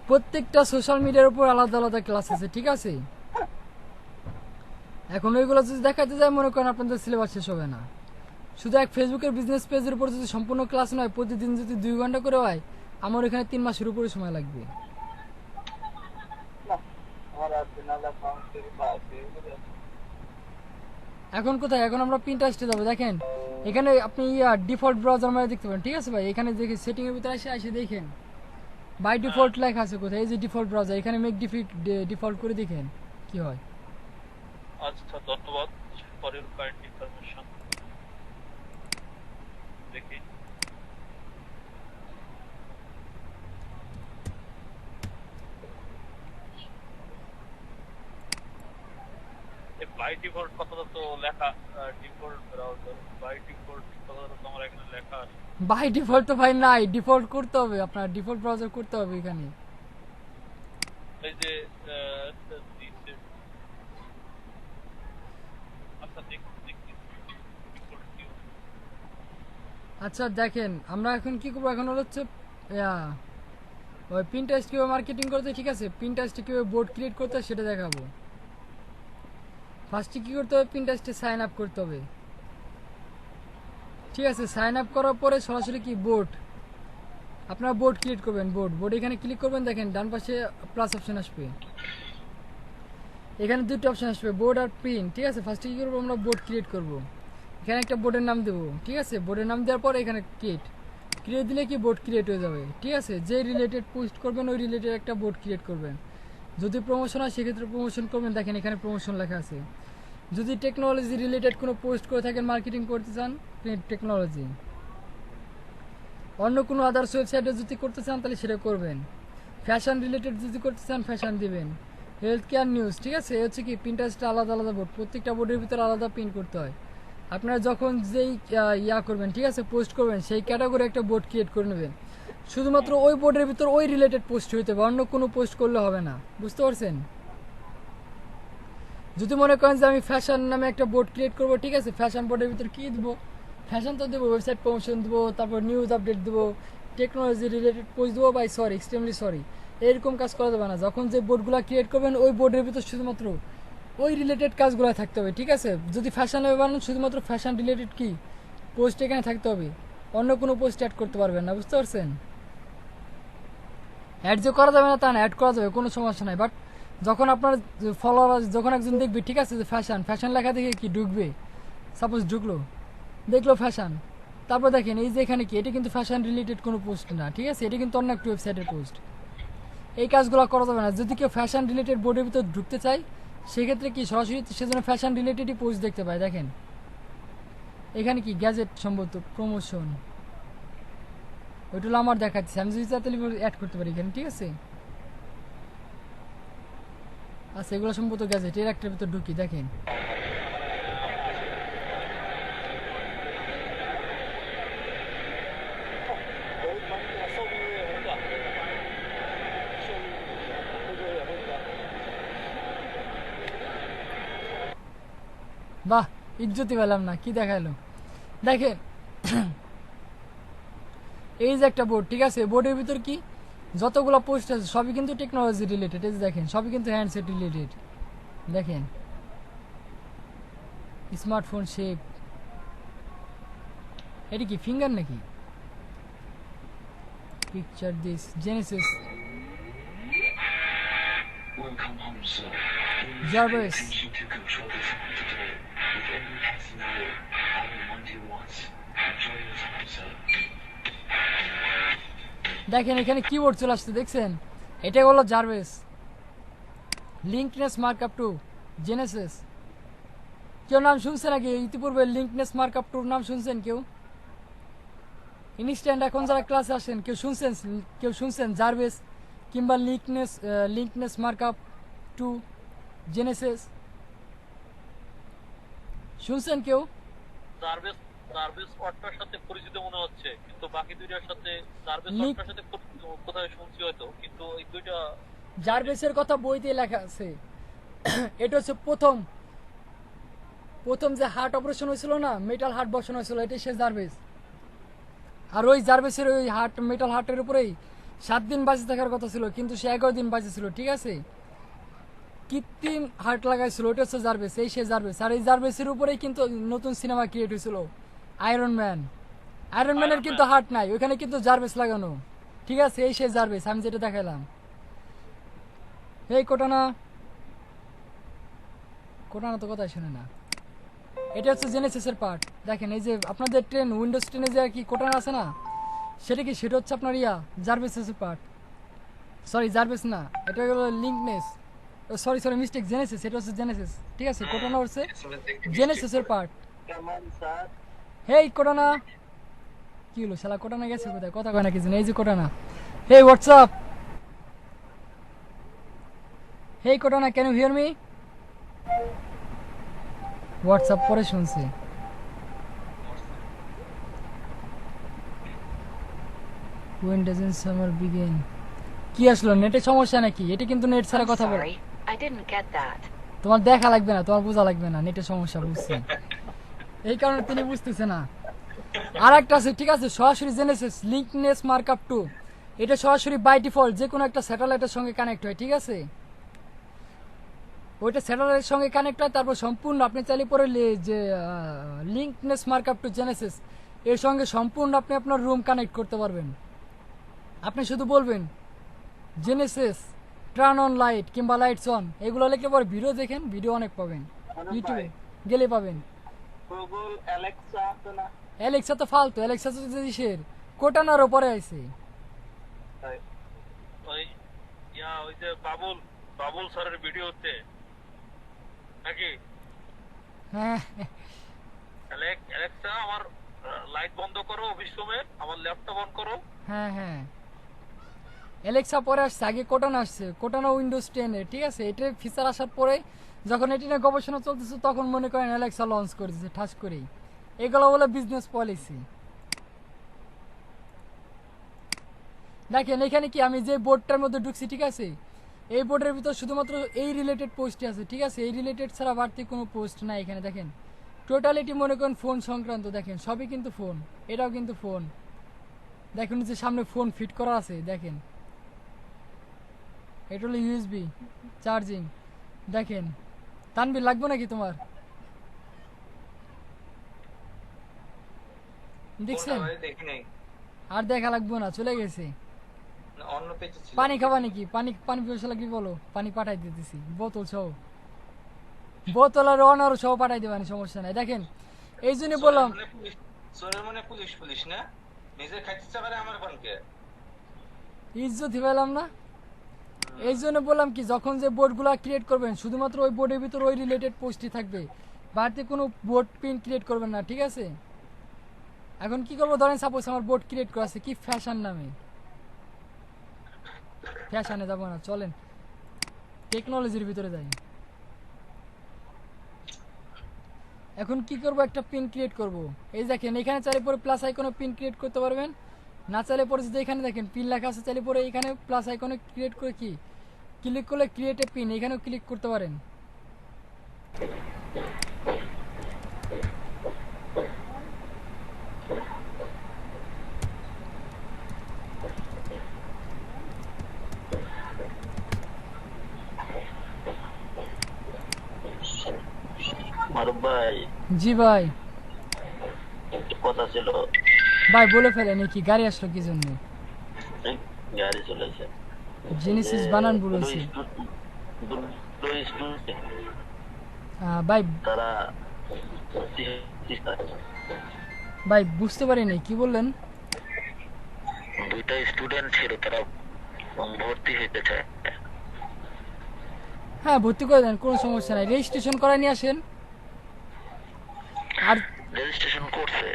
প্রত্যেকটা সোশ্যাল মিডিয়ার উপর আলাদা আলাদা ক্লাস আছে, ঠিক আছে? এখন ওইগুলো যদি দেখাতে যায় মনে করেন আপনাদের সিলেবাস শেষ হবে না। শুধু এক ফেসবুকের বিজনেস পেজের উপর যদি সম্পূর্ণ ক্লাস নয়, প্রতিদিন যদি 2 ঘন্টা করে হয়, আমার এখানে 3 মাসের উপরে সময় লাগবে। এখন কোথায়? এখন আমরা পিন্টারেস্টে যাবো। দেখেন এখানে আপনি ডিফল্ট ব্রাউজার মানে দেখতে পারেন, ঠিক আছে ভাই? এখানে দেখে সেটিং এর ভিতরে এসে দেখেন বাই ডিফল্ট লেখা আছে কোথায়, এই যে ডিফল্ট ব্রাউজার, এখানে মেক ডিফল্ট করে দেখেন কি হয়। আচ্ছা ধন্যবাদ ফর ইউর কাইন্ড ইনফরমেশন। দেখি বাই ডিফল্ট কথাটা তো লেখা, ডিফল্ট ব্রাউজার বাই ডিফল্ট কথাটা তো আমার এখানে লেখা আছে। বাই ডিফল্ট তো ভাই নাই, ডিফল্ট করতে হবে আপনার, ডিফল্ট ব্রাউজার করতে হবে এখানে। এই যে দিছে আচ্ছা দেখি ডিফল্ট কি। আচ্ছা দেখেন আমরা এখন কি করবো, এখন হচ্ছে ওই পিন্টারেস্ট কিভাবে মার্কেটিং করতে, ঠিক আছে? পিন্টারেস্টে কিভাবে বোর্ড ক্রিয়েট করতে হয় সেটা দেখাবো। ফার্স্টে কি করতে হবে, পিন্টারেস্টে সাইন আপ করতে হবে, ঠিক আছে? সাইন আপ করার পরে সরাসরি কি বোর্ড, আপনারা বোর্ড ক্রিয়েট করবেন। বোর্ড এখানে ক্লিক করবেন, দেখেন ডান পাশে প্লাস অপশন আসবে। এখানে দুটো অপশন আসবে, বোর্ড আর প্রিন্ট। ঠিক আছে, ফার্স্টে কী করবো, আমরা বোর্ড ক্রিয়েট করব। এখানে একটা বোর্ডের নাম দেবো। ঠিক আছে, বোর্ডের নাম দেওয়ার পর এখানে ক্রিয়েট দিলে কি বোর্ড ক্রিয়েট হয়ে যাবে। ঠিক আছে, যে রিলেটেড পোস্ট করবেন ওই রিলেটেড একটা বোর্ড ক্রিয়েট করবেন। যদি প্রমোশন হয় সেক্ষেত্রে প্রমোশন করবেন, দেখেন এখানে প্রমোশন লেখা আছে। যদি টেকনোলজি রিলেটেড কোনো পোস্ট করে থাকেন, মার্কেটিং করতে চান, টেকনোলজি। অন্য কোনো আদার্স ওয়েবসাইটে যদি করতে চান তাহলে সেটা করবেন। ফ্যাশন রিলেটেড যদি করতে চান ফ্যাশন দিবেন। Health care news. ঠিক আছে, এ হচ্ছে কি প্রিন্টারেস্টটা আলাদা আলাদা বোর্ড, প্রত্যেকটা বোর্ডের ভিতরে আলাদা প্রিন্ট করতে হয়। আপনারা যখন যেই ইয়া করবেন, ঠিক আছে, পোস্ট করবেন, সেই ক্যাটাগরি একটা বোর্ড ক্রিয়েট করে নেবেন। শুধুমাত্র ওই বোর্ডের ভিতর ওই রিলেটেড পোস্ট হইতে হবে, অন্য কোনো পোস্ট করলে হবে না। বুঝতে পারছেন? যদি মনে করেন যে আমি ফ্যাশন নামে একটা বোর্ড ক্রিয়েট করবো, ঠিক আছে, ফ্যাশন বোর্ডের ভিতর কী দেবো, ফ্যাশন তো দেবো, ওয়েবসাইট প্রমোশন দেবো, তারপর নিউজ আপডেট দেবো, টেকনোলজি রিলেটেড পোস্ট দেবো, বাই সরি এক্সট্রিমলি সরি, এরকম কাজ করা যাবে না। যখন যে বোর্ডগুলো ক্রিয়েট করবেন ওই বোর্ডের ভিতর শুধুমাত্র ওই রিলেটেড কাজগুলো থাকতে হবে। ঠিক আছে, যদি ফ্যাশন বানান শুধুমাত্র ফ্যাশন রিলেটেড কি পোস্ট এখানে থাকতে হবে, অন্য কোনো পোস্ট অ্যাড করতে পারবেন না। বুঝতে পারছেন? অ্যাড যে করা যাবে না তা না, অ্যাড করা যাবে, কোনো সমস্যা নাই। বাট যখন আপনার ফলোয়ার, যখন একজন দেখবে, ঠিক আছে, যে ফ্যাশন লেখা দেখে কি ঢুকবে, সাপোজ ঢুকলো, দেখলো ফ্যাশন, তারপর দেখেন এই যে এখানে কি, এটা কিন্তু ফ্যাশন রিলেটেড কোনো পোস্ট না। ঠিক আছে, এটা কিন্তু অন্য একটা ওয়েবসাইটের পোস্ট। এই কাজগুলো করা যাবে না। যদি কেউ ফ্যাশন রিলেটেড বোর্ডের ভিতর ঢুকতে চায় সেক্ষেত্রে কি সরাসরি সেজন্য ফ্যাশন রিলেটেডই পোস্ট দেখতে পায়। দেখেন এখানে কি গ্যাজেট সম্ভবত প্রমোশন, ওইটা আমার দেখাচ্ছে, আমি যদি চাই তাহলে অ্যাড করতে পারি এখানে। ঠিক আছে, আচ্ছা এগুলো সম্ভবত গ্যাজেট, এর একটার ভিতর ঢুকি, দেখেন বাহ, ইজ্জতি পেলাম না, কি দেখালো দেখেন। এই যে একটা বোর্ড, ঠিক আছে, বোর্ডের ভিতর কি যতগুলো পোস্ট আছে সবই কিন্তু টেকনোলজি রিলেটেড। এই যে দেখেন সবই কিন্তু হ্যান্ডসেট রিলেটেড। দেখেন স্মার্টফোন শেপ, এটা কি ফিঙ্গার নাকি, picture this Genesis, Welcome home, sir. Jarvis. Attention to control the phone today. With every passing hour, having Monday once. Enjoy your time, sir. দেখেন এখানে কিবোর্ড চলে আসছে, দেখছেন, এটা হলো জারভেস। লিঙ্কনেস মার্কআপ টু জেনেসিস। কেউ নাম শুনছে নাকি ইতিপূর্বে লিঙ্কনেস মার্কআপ টুর নাম শুনছেন কেউ? ইনস্ট্যান্ট এখন যারা ক্লাসে আসেন কেউ শুনছেন জারভেস কিংবা লিঙ্কনেস মার্কআপ টু জেনেসিস শুনছেন কেউ? সার্ভিস অটটার সাথে পরিচিত মনে হচ্ছে, কিন্তু বাকি দুইটার সাথে সার্ভিস Link- অটটার সাথে পরিচিত কোথায় শুনছি হয়তো, কিন্তু এই দুইটা জারভেসের কথা বইতে লেখা আছে। এটা হচ্ছে প্রথম যে হার্ট অপারেশন হয়েছিল না, মেটাল হার্ট বসানো হয়েছিল, এটাই সে জারভেস। আর ওই জারভেসের ওই মেটাল হার্টের উপরেই 7 দিন বাঁচে থাকার কথা ছিল, কিন্তু সে 11 দিন বাঁচে ছিল। ঠিক আছে, কৃত্রিম হার্ট লাগাইছিল, ওটা হচ্ছে জারভেস, এই সে জারভেস। আর এই জারভেসের উপরেই কিন্তু নতুন সিনেমা ক্রিয়েট হয়েছিল আয়রন ম্যানের কিন্তু হার্ট নাই, ওইখানে কিন্তু জারভেস লাগানো। ঠিক আছে, এই সে জারভেস আমি যেটা দেখালাম। এই কোটানা তো কথাই শুনে না। এটা হচ্ছে জেনেসিসের পার্ট। দেখেন এই যে আপনাদের উইন্ডোজ 10 যে কি কোটানা আছে না, সেটা হচ্ছে আপনার জারভেসের পার্ট। সরি জারভেস না, এটা হলো লিঙ্কনেস, সরি মিস্টেক, জেনেসিস, এটা হচ্ছে জেনেসিস। ঠিক আছে, কোটানা হচ্ছে জেনেসিসের পার্ট। হেই কোটানা, কি হলো শালা, কোটানা গেছে কোথায়, কথা কয় না কিছু না। এই যে Cortana, hey WhatsApp, hey Cortana, can you hear me? WhatsApp পরে শুনছি। When doesn't summer begin? কি আসলো, নেটের সমস্যা নাকি? এটা কিন্তু নেট ছাড়া কথা বলে। Sorry, I didn't get that. তোমার দেখা লাগবে না, তোমার বোঝা লাগবে না, নেটের সমস্যা বুঝছি, এই কারণে তিনি বুঝতেছে না। আর একটা আছে, ঠিক আছে, সরাসরি জেনেসিস লিঙ্কনেস মার্কআপ টু, এটা সরাসরি বাই ডিফল্ট যে কোনো একটা স্যাটেলাইটের সঙ্গে কানেক্ট হয়। ঠিক আছে, ওইটা স্যাটেলাইটের সঙ্গে কানেক্ট হয়, তারপর সম্পূর্ণ আপনি চাইলে পরে যে লিঙ্কনেস মার্কআপ টু জেনেসিস এর সঙ্গে সম্পূর্ণ আপনি আপনার রুম কানেক্ট করতে পারবেন। আপনি শুধু বলবেন জেনেসিস টার্ন অন লাইট কিংবা লাইটস অন এগুলো লিখলে পরে ভিডিও দেখেন, ভিডিও অনেক পাবেন, ইউটিউবে গেলে পাবেন। গুগল অ্যালেক্সা তো না অ্যালেক্সা তো ফালতু, অ্যালেক্সা তো দেশের কোটানার ওপরে আছে। ওই ওই যে বাবুল স্যারের ভিডিওতে নাকি হ্যাঁ অ্যালেক্সা আমার লাইট বন্ধ করো অফিস রুমে, আমার ল্যাপটপ অন করো। হ্যাঁ হ্যাঁ অ্যালেক্সা পরে আসছে, আগে কোটানা আসছে, কোটানা উইন্ডোজ 10 এর, ঠিক আছে। এটার ফিচার আসার পরে যখন এটি নিয়ে গবেষণা চলতেছে তখন মনে করেন অ্যালেক্সা লঞ্চ করেছে ঠাস করেই। এগুলো বলে বিজনেস পলিসি। দেখেন এখানে কি আমি যে বোর্ডটার মধ্যে ঢুকছি, ঠিক আছে, এই বোর্ডের ভিতর শুধুমাত্র এই রিলেটেড পোস্টই আছে, ঠিক আছে। এই রিলেটেড ছাড়া বাড়তি কোনো পোস্ট নাই এখানে। দেখেন টোটালিটি মনে করেন ফোন সংক্রান্ত, দেখেন সবই কিন্তু ফোন, এটাও কিন্তু ফোন। দেখুন যে সামনে ফোন ফিট করা আছে, দেখেন এটা হলো ইউএসবি চার্জিং। দেখেন তানবির লাগবে নাকি তোমার? দেখছেন? কোনটা ভাই দেখি নাই, আর দেখা লাগবে না, চলে গেছে। না, অন্য পেজে ছিল। পানি খাবা নাকি? পানি পানি পিপাসা লাগবে বলো, পানি পাঠাই দিতেছি, বোতল সহ, বোতল আর অনার সহ পাঠাই দেবানি, সমস্যা নাই। দেখেন এই জন্য বললাম সোরের মনে পুলিশ না, নিজে খাইতে চাপারে আমার কোনকে ইজ্জত পেলাম না। এই জন্য বললাম কি, যখন যে বোর্ডগুলো ক্রিয়েট করবেন শুধুমাত্র ওই বোর্ডের ভিতর ওই রিলেটেড পোস্টই থাকবে, বাড়তি কোনো বোর্ড পিন ক্রিয়েট করবেন না, ঠিক আছে। এখন কি করবো, ধরেন সাপোজ আমার বোর্ড ক্রিয়েট করা আছে কি ফ্যাশন নামে, ফ্যাশনে যাবো না, চলেন টেকনোলজির ভিতরে যাই। এখন কি করব, একটা পিন ক্রিয়েট করব। এই দেখেন এখানে চাইলে পরে প্লাস আইকনে পিন ক্রিয়েট করতে পারবেন, না চাইলে পরে যদি এখানে দেখেন পিন লেখা আছে চাইলে পরে এখানে প্লাস আইকনে ক্রিয়েট করে কি ক্লিক করলে ক্রিয়েট এ পিন, এখানেও ক্লিক করতে পারেন। মারুফ ভাই জি ভাই। একটু কথা ছিল। ভাই বলে ফেলেন, কি গাড়ি আসলো কি জন্য? এই গাড়ি চলেছে, জেনেসিস বানান বলেছি ভাই। তারা ভাই বুঝতে পারিনি কি বললেন। দুইটা স্টুডেন্ট ছিল, তারা ভর্তি হইতে চায়। হ্যাঁ ভর্তি করে দেন, কোনো সমস্যা নাই, রেজিস্ট্রেশন করাই নিয়ে আসেন। আর রেজিস্ট্রেশন করছে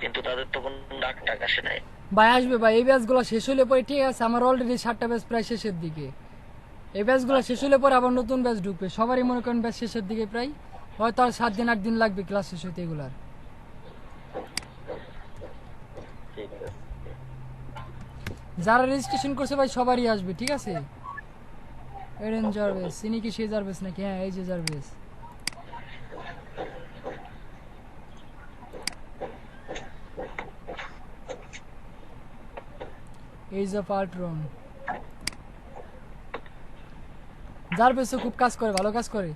কিন্তু তাদের তো কোনো ডাক আসে নাই। ভাই আসবে ভাই, এই ব্যাচগুলো শেষ হলে পরে, ঠিক আছে, আমার অলরেডি 7টা ব্যাচ প্রায় শেষের দিকে। এই ব্যাচগুলো শেষ হলে পরে আবার নতুন ব্যাচ ঢুকবে, সবারই মনে করেন ব্যাচ শেষের দিকে প্রায়, হয়তো আর 7 দিন 8 দিন লাগবে ক্লাস শেষ হইতে এগুলার। ঠিক আছে, যারা রেজিস্ট্রেশন করছে ভাই সবারই আসবে, ঠিক আছে। এডেন জার্ভেস, ইনি কি সেই জার্ভেস নাকি? হ্যাঁ এই যে জার্ভেস। Age of Ultron. জার্ভেসও খুব কাজ করে, ভালো কাজ করে।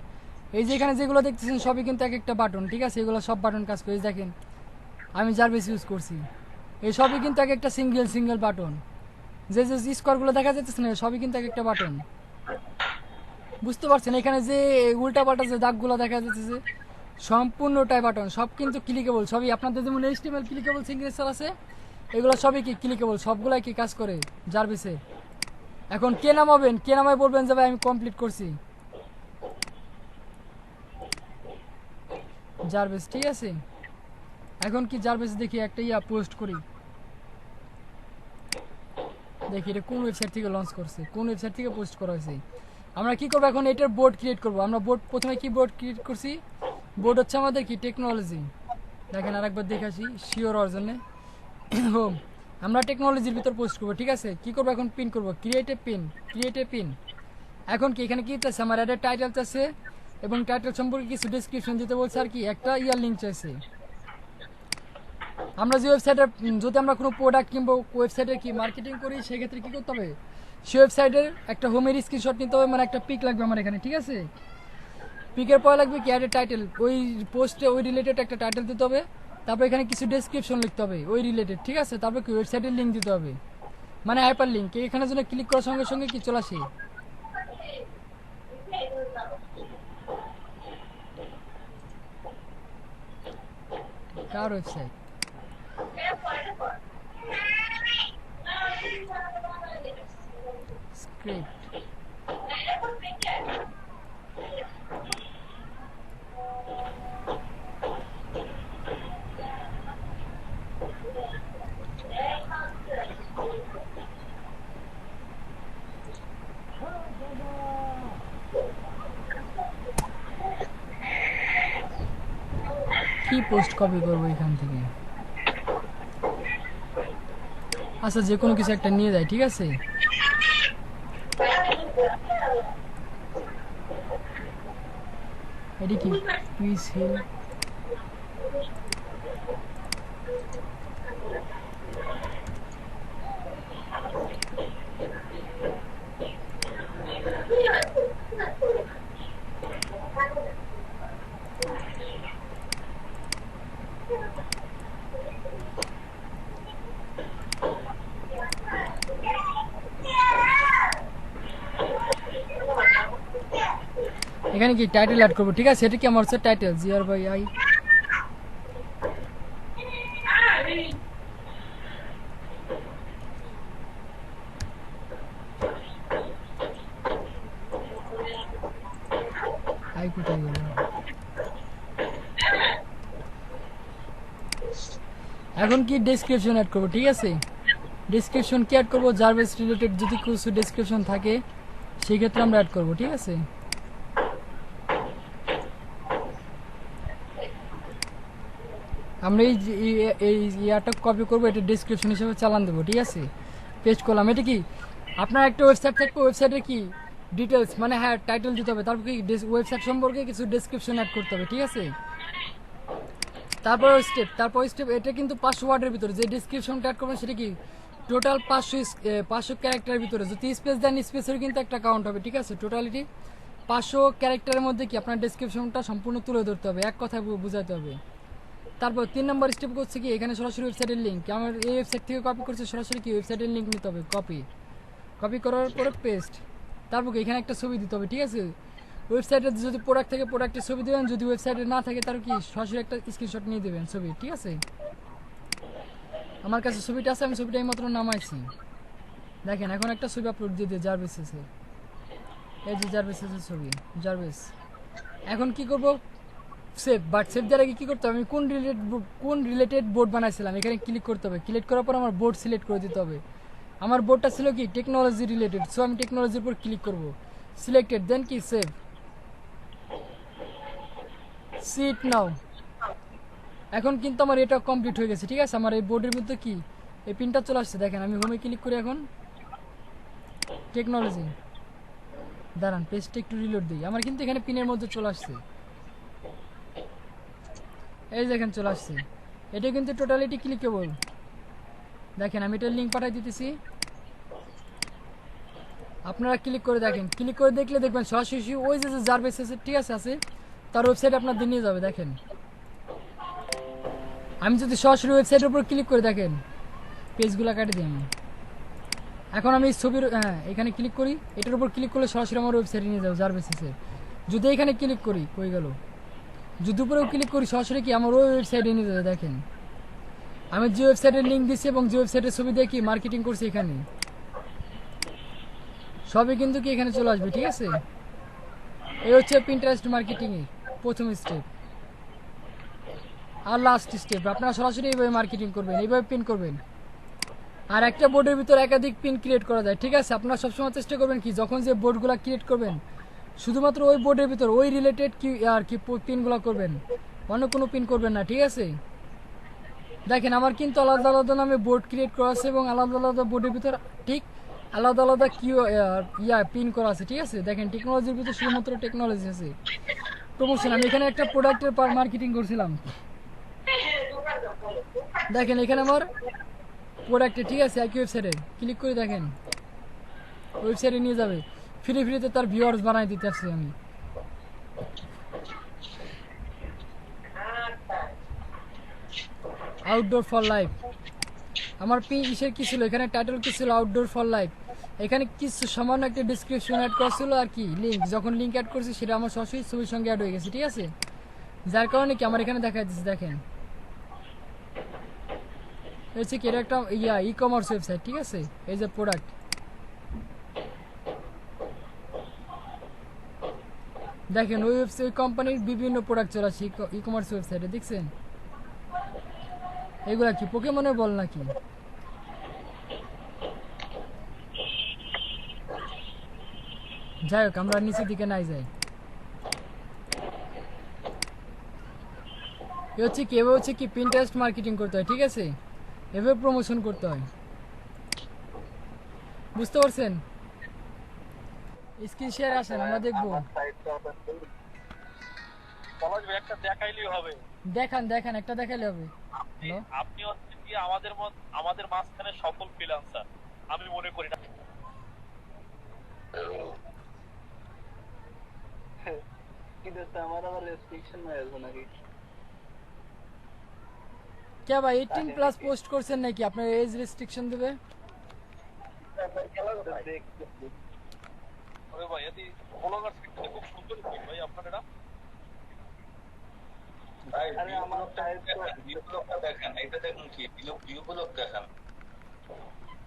এই যে এখানে যেগুলো দেখতেছেন সবই কিন্তু এক একটা বাটন, ঠিক আছে, এগুলো সব বাটন কাজ করে। এই দেখেন আমি জার্ভেস ইউজ করছি, এই সবই কিন্তু এক একটা সিঙ্গেল বাটন। যে যে স্কোয়ারগুলো দেখা যাচ্ছে না সবই কিন্তু এক একটা বাটন, বুঝতে পারছেন। এখানে যে উল্টা পাল্টা যে দাগগুলো দেখা যাচ্ছে সম্পূর্ণটাই বাটন, সব কিন্তু ক্লিকেবল, সবই আপনাদের যেমন HTML ক্লিকেবল সিগনেচার আছে, এগুলো সবই কি ক্লিকেবল, সবগুলাই কি কাজ করে জার্ভিসে। এখন কে নামাবেন, কে নামায় বলবেন যে ভাই আমি কমপ্লিট করছি জার্ভিস, ঠিক আছে। এখন কি জার্ভিস দেখি একটা পোস্ট করি, দেখি এটা কোন ওয়েবসাইট থেকে লঞ্চ করছে, কোন ওয়েবসাইট থেকে পোস্ট করা হয়েছে। আমরা কি করবো এখন, এটার বোর্ড ক্রিয়েট করবো। আমরা বোর্ড প্রথমে কি বোর্ড ক্রিয়েট করছি, বোর্ড হচ্ছে আমাদের কি টেকনোলজি। দেখেন আরেকবার দেখে আসি শিওর হওয়ার জন্য। আমরা টেকনোলজির ভিতর পোস্ট করবো, ঠিক আছে। কি করবো এখন, পিন করবো, ক্রিয়েট এ পিন। এখন কি এখানে কি চাইছে, আমার একটা টাইটেল চাইছে এবং টাইটেল সম্পর্কে কিছু ডেসক্রিপশন দিতে বলছে, আর কি একটা লিঙ্ক চাইছে। আমরা যে ওয়েবসাইটে যদি আমরা কোনো প্রোডাক্ট কিংবা ওয়েবসাইটের কি মার্কেটিং করি, সেক্ষেত্রে কি করতে হবে, সেই ওয়েবসাইটের একটা হোমের স্ক্রিনশট নিতে হবে, মানে একটা পিক লাগবে আমার এখানে, ঠিক আছে। পিকের পরে লাগবে কি একটা টাইটেল, ওই পোস্টে ওই রিলেটেড একটা টাইটেল দিতে হবে, তারপর এখানে কিছু ডেসক্রিপশন লিখতে হবে ওই রিলেটেড, ঠিক আছে। তারপর কি ওয়েবসাইটের লিঙ্ক দিতে হবে, মানে হাইপার লিঙ্ক, এখানে যেন ক্লিক করার সঙ্গে সঙ্গে কি চলে আসে। কার ওয়েবসাইট? স্ক্রিপ্ট। কি পোস্ট কপি করবো এখান থেকে? আচ্ছা যে কোনো কিছু একটা নিয়ে যায়, ঠিক আছে। এটি কি পিস হিল? এখানে কি টাইটেল অ্যাড করবো, ঠিক আছে। এটা কি আমার হচ্ছে title GR by I. I কোথায় গেল? এখন কি ডেসক্রিপশন অ্যাড করবো, ঠিক আছে। ডেসক্রিপশন কি অ্যাড করবো? জারবেস রিলেটেড যদি কিছু ডেসক্রিপশন থাকে সেই ক্ষেত্রে আমরা অ্যাড করবো, ঠিক আছে। আমরা এই ইয়াটা কপি করবো, এটা ডেসক্রিপশন হিসেবে চালান দেবো, ঠিক আছে। পেস্ট করলাম। এটা কি আপনার একটা ওয়েবসাইট থাকবে, ওয়েবসাইটে কি ডিটেলস মানে হ্যাঁ টাইটেল দিতে হবে, তারপর কি ওয়েবসাইট সম্পর্কে কিছু ডেসক্রিপশন অ্যাড করতে হবে, ঠিক আছে। তারপর স্টেপ এটা কিন্তু 500 ওয়ার্ডের ভিতরে যে ডেসক্রিপশনটা অ্যাড করবেন সেটা কি টোটাল 500 ক্যারেক্টারের ভিতরে। যদি স্পেস দেন স্পেসের কিন্তু একটা কাউন্ট হবে, ঠিক আছে। টোটালিটি 500 ক্যারেক্টারের মধ্যে কি আপনার ডেসক্রিপশনটা সম্পূর্ণ তুলে ধরতে হবে, এক কথায় বুঝাতে হবে। তারপর 3 নম্বর স্টেপ করছে কি এখানে সরাসরি ওয়েবসাইটের লিঙ্ক, আমার এই ওয়েবসাইট থেকে কপি করছে, সরাসরি কি ওয়েবসাইটের লিঙ্ক নিতে হবে, কপি করার পরে পেস্ট। তারপর কি এখানে একটা ছবি দিতে হবে, ঠিক আছে। ওয়েবসাইটে যদি প্রোডাক্ট থাকে প্রোডাক্টের ছবি দেবেন, যদি ওয়েবসাইটে না থাকে তার কি সরাসরি একটা স্ক্রিনশট নিয়ে দেবেন ছবি, ঠিক আছে। আমার কাছে ছবিটা আছে, আমি ছবিটা এই মাত্র নামাইছি। দেখেন এখন একটা ছবি আপলোড দিয়ে দিয়ে জারবেসের, এই যে জারবেসের ছবি, জারবেস। এখন কি করব? সেভ। বাট সেভ দেওয়ার আগে কি করতে হবে? আমি কোন রিলেটেড বোর্ড বানাইছিলাম এখানে ক্লিক করতে হবে। ক্লিক করার পর আমার বোর্ড সিলেক্ট করে দিতে হবে। আমার বোর্ডটা ছিল কি টেকনোলজি রিলেটেড, সো আমি টেকনোলজির উপর ক্লিক করব। সিলেক্টেড, দেন কি সেভ। সিট নাও। এখন কিন্তু আমার এটা কমপ্লিট হয়ে গেছে, ঠিক আছে। আমার এই বোর্ডের মধ্যে কি এই পিনটা চলে আসছে, দেখেন। আমি হোমে ক্লিক করি, এখন টেকনোলজি, দাঁড়ান পেজটা একটু রিলোড দিই। আমার কিন্তু এখানে পিনের মধ্যে চলে আসছে, এই দেখেন চলে আসছে। এটা কিন্তু টোটালিটি ক্লিকেবল। দেখেন আমি এটার লিঙ্ক পাঠিয়ে দিতেছি, আপনারা ক্লিক করে দেখেন। ক্লিক করে দেখলে দেখবেন সরাসরি ওই যে জারবেস আছে, ঠিক আছে তার ওয়েবসাইট আপনার নিয়ে যাবে। দেখেন আমি যদি সরাসরি ওয়েবসাইটের উপর ক্লিক করে দেখেন পেজগুলো কাটে দিই আমি। এখন আমি ছবির এখানে ক্লিক করি, এটার উপর ক্লিক করলে সরাসরি আমার ওয়েবসাইটে নিয়ে যাবে জারবেসের। যদি এখানে ক্লিক করি কই গেল, যদি উপরেও ক্লিক করি সরাসরি কি আমার ওই ওয়েবসাইটে নিয়ে যাবে। দেখেন আমি যে ওয়েবসাইটের লিঙ্ক দিচ্ছি এবং যে ওয়েবসাইটের ছবি দিয়ে কি মার্কেটিং করছি এখানে সবই কিন্তু কি এখানে চলে আসবে, ঠিক আছে। এই হচ্ছে পিন্টারেস্ট মার্কেটিং এর প্রথম স্টেপ আর লাস্ট স্টেপ। আপনারা সরাসরি এইভাবে মার্কেটিং করবেন, এইভাবে পিন করবেন। আর একটা বোর্ডের ভিতর একাধিক পিন ক্রিয়েট করা যায়, ঠিক আছে। আপনারা সবসময় চেষ্টা করবেন কি যখন যে বোর্ডগুলো ক্রিয়েট করবেন শুধুমাত্র ওই বোর্ডের ভিতর ওই রিলেটেড কি আর কি পিনগুলো করবেন, অন্য কোনো পিন করবেন না, ঠিক আছে। দেখেন আমার কিন্তু আলাদা আলাদা নামে বোর্ড ক্রিয়েট করা আছে এবং আলাদা আলাদা বোর্ডের ভিতর ঠিক আলাদা আলাদা কি পিন করা আছে, ঠিক আছে। দেখেন টেকনোলজির ভিতর শুধুমাত্র টেকনোলজি আছে। প্রমোশন, আমি এখানে একটা প্রোডাক্টের মার্কেটিং করছিলাম, দেখেন এখানে আমার প্রোডাক্টে, ঠিক আছে। একই ওয়েবসাইটে ক্লিক করে দেখেন ওয়েবসাইটে নিয়ে যাবে। ফ্রিতে তার ভিউয়ার্স বানাই দিতে আসছি আমি। আউটডোর ফর লাইফ, আমার ইসের কি ছিল এখানে, টাইটেল কি ছিল, আউটডোর ফর লাইফ। এখানে কিছু সামান্য একটা ডিসক্রিপশন অ্যাড করা ছিল আর কি, লিঙ্ক। যখন লিঙ্ক অ্যাড করছি সেটা আমার সরাসরি ছবির সঙ্গে অ্যাড হয়ে গেছে, ঠিক আছে? যার কারণে কি আমার এখানে দেখা যাচ্ছে, দেখেন হচ্ছে কি এটা একটা ই কমার্স ওয়েবসাইট, ঠিক আছে? এই যে প্রোডাক্ট, দেখেন ওই ওয়েবসাইট কোম্পানির বিভিন্ন প্রোডাক্ট চলে আসে ই কমার্স ওয়েবসাইটে, দেখছেন? এগুলা কি পোকেমনের বল নাকি? যাই হোক, আমরা নিচের দিকে নাই যাই। হচ্ছে কি এভাবে হচ্ছে কি পিন্টারেস্ট মার্কেটিং করতে হয়, ঠিক আছে? এভাবে প্রমোশন করতে হয়, বুঝতে পারছেন? স্ক্রিন শেয়ার আসেন, আমরা দেখবো। পলাশ ভাই একটা দেখাইলেই হবে। দেখান দেখান, একটা দেখালে হবে। হ্যালো, আপনি হচ্ছে কি আমাদের মাঝখানে সফল ফ্রিল্যান্সার আমি মনে করি না। কি দোস্ত আমার আবার রেস্ট্রিকশন হয়ে গেছে নাকি? কে ভাই 18 প্লাস পোস্ট করছেন নাকি? আপনার এজ রেস্ট্রিকশন দেবে? আরে ভাই এদি ব্লগার সেকশনে খুব সুন্দর স্কিম ভাই আপনার এটা। ভাই ভিউ ব্লগটা দেখেন, এটা দেখুন কি ভিউ ব্লগ দেখেন।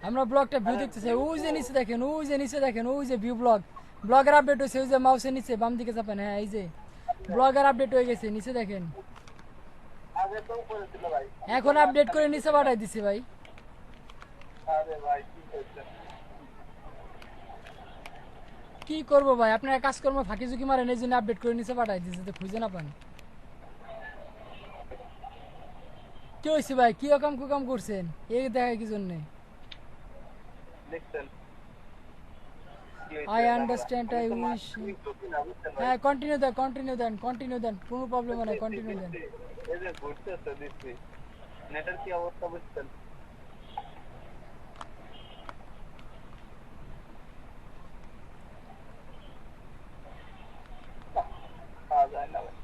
আমরা ব্লগটা ভিউ দেখতে চাই। ওই যে নিচে দেখেন, ওই যে নিচে দেখেন, ওই যে ভিউ ব্লগ, ব্লগার আপডেট হয়েছে। ওই যে মাউসের নিচে বাম দিকে চাপেন, হ্যাঁ এই যে ব্লগার আপডেট হয়ে গেছে, নিচে দেখেন। আগে তো উপরে ছিল ভাই। এখন আপডেট করে নিচে পাঠাই দিছি ভাই। আরে ভাই কি করছেন? কি করবো ভাই, আপনারা কাজকর্ম ফাঁকি ঝুঁকি মারেন, এই জন্য আপডেট করে নিচে পাঠাই দিচ্ছে, তো খুঁজে না পান। কি হয়েছে ভাই, কি অকাম কুকাম করছেন? এই দেখায় কি জন্যে? দেখছেন? I understand, I wish. হ্যাঁ কন্টিনিউ দেন, কন্টিনিউ দেন, কন্টিনিউ দেন, কোনো প্রবলেম নেই, কন্টিনিউ দেন। এই যে ঘুরতেছে দিচ্ছি, নেটের কি অবস্থা বুঝছেন? পাওয়া যায় না ভাই।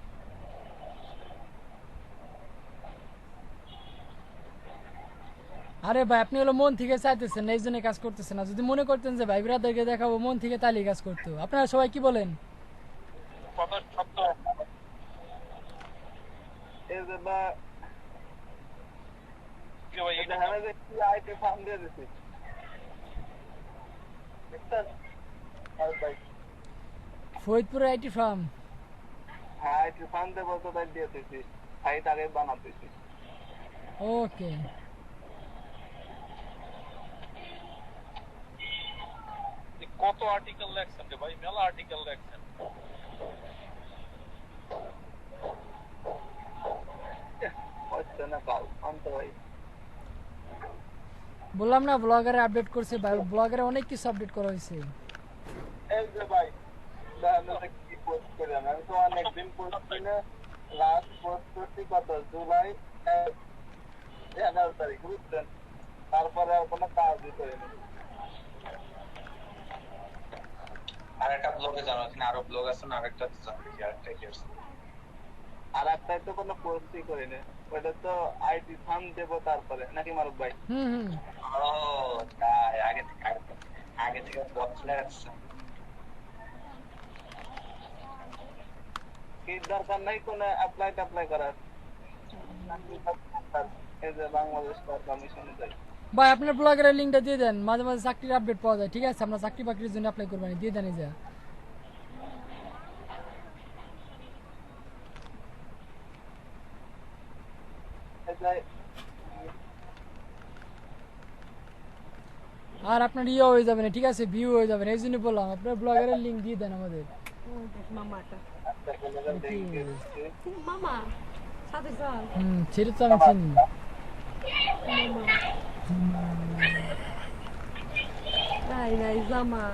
আরে ভাই আপনি হলো মন থেকে চাইতেছেন না, এই জন্য কাজ করতেছেন না। যদি মনে করতেন যে ভাই ব্রাদারকে দেখাবো মন থেকে, তাহলে কাজ করতো। আপনারা সবাই কি বলেন? কথা সত্য। এই যে বা কি ভাই এটা দেখা যায় কি আইতে ফার্ম দিয়ে দিছি। দেখছেন? আর ভাই ফরিদপুরের আইটি ফার্ম। হ্যাঁ আইতে ফার্ম দিয়ে বলতে তাই দিয়ে দিছি। সাইট আগে বানাতেছি। ওকে, কত আর্টিকেল লেখছেন রে ভাই, মেলা আর্টিকেল লেখছেন। হচ্ছে না কাল আনতে ভাই। বললাম না ব্লগারে আপডেট করছে ভাই, ব্লগারে অনেক কিছু আপডেট করা হয়েছে। এই যে ভাই দেখেন কি পোস্ট করলাম, আমি তো অনেকদিন পোস্ট করি না। লাস্ট পোস্ট করছি কত জুলাই 11 তারিখ বুঝছেন? তারপরে আর কোনো কাজই করিনি। আর একটা ব্লগে জানো, এখানে আরো ব্লগ আছে না, আরেকটা জানো কি, আরেকটা কি আছে? আর একটাই তো কোনো পোস্টই করিনি, ওটা তো আইটি ফার্ম দেবো তারপরে নাকি মারুফ ভাই? হুম। ও তাই, আগে থেকে বদলে রাখছে। কি দরকার নাই কোনো অ্যাপ্লাই ট্যাপ্লাই করার। এই যে বাংলাদেশ কমিশনে যাই। ভাই আপনার ব্লগের লিঙ্কটা দিয়ে দেন, মাঝে মাঝে চাকরির আপডেট পাওয়া যায়, ঠিক আছে? আমরা চাকরি বাকরির জন্য অ্যাপ্লাই করবেন, দিয়ে দেন। এই যে আর আপনার ইয়ে হয়ে যাবে না, ঠিক আছে? ভিউ হয়ে যাবে না, এই জন্য বললাম আপনার ব্লগের লিঙ্ক দিয়ে দেন আমাদের। মামা সাথে চল সেটা তো আমি চিনি। নাই নাই জামা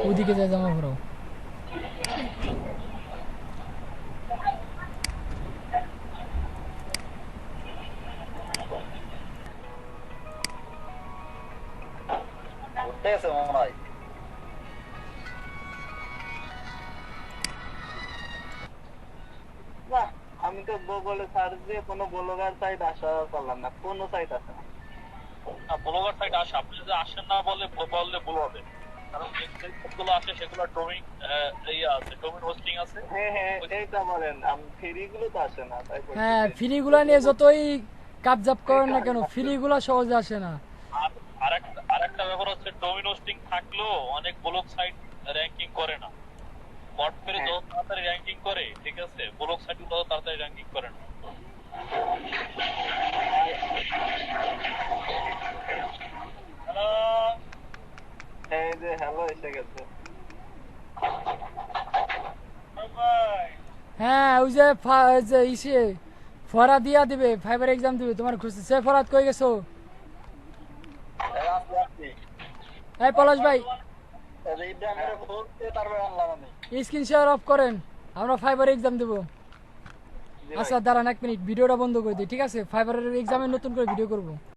ওদিকে যায় জামা পরাও। না আমি ইউটিউব গুগলে সার্চ দিয়ে কোনো ব্লগার সাইট আসা পারলাম না, কোনো সাইট আসে না। ব্লগার সাইট আসে, আপনি যদি আসেন না বললে ভুল হবে, কারণ যে সাইটগুলো আসে সেগুলো ডোমেইন আছে, ডোমেইন হোস্টিং আছে। হ্যাঁ এইটা বলেন, ফ্রি গুলো তো আসে না, তাই বলছি। হ্যাঁ ফ্রিগুলা নিয়ে যতই কাপজাপ করেন না কেন ফ্রিগুলা সহজে আসে না। আরেকটা ব্যাপার হচ্ছে ডোমেইন হোস্টিং থাকলেও অনেক ব্লগ সাইট র্যাঙ্কিং করে না। ওয়ার্ডপ্রেসে যত তাড়াতাড়ি র্যাঙ্কিং করে, ঠিক আছে, ব্লগ সাইটগুলো তত তাড়াতাড়ি র্যাঙ্কিং করে না। হ্যালো এই যে হ্যালো এসে গেছে। ভাই হ্যাঁ ওই যে ইসে ফরা দিয়া দিবে, ফাইবার এক্সাম দিবে, তোমার খুশি সে ফরাত কই গেছো? এই পলাশ ভাই ইব্রাহিমের ফোন দিয়ে তারপরে আনলাম আমি। স্ক্রিন শেয়ার অফ করেন, আমরা ফাইবার এক্সাম দেবো। আচ্ছা দাঁড়ান 1 মিনিট, ভিডিওটা বন্ধ করে দিই, ঠিক আছে? ফাইবারের এক্সামে নতুন করে ভিডিও করবো।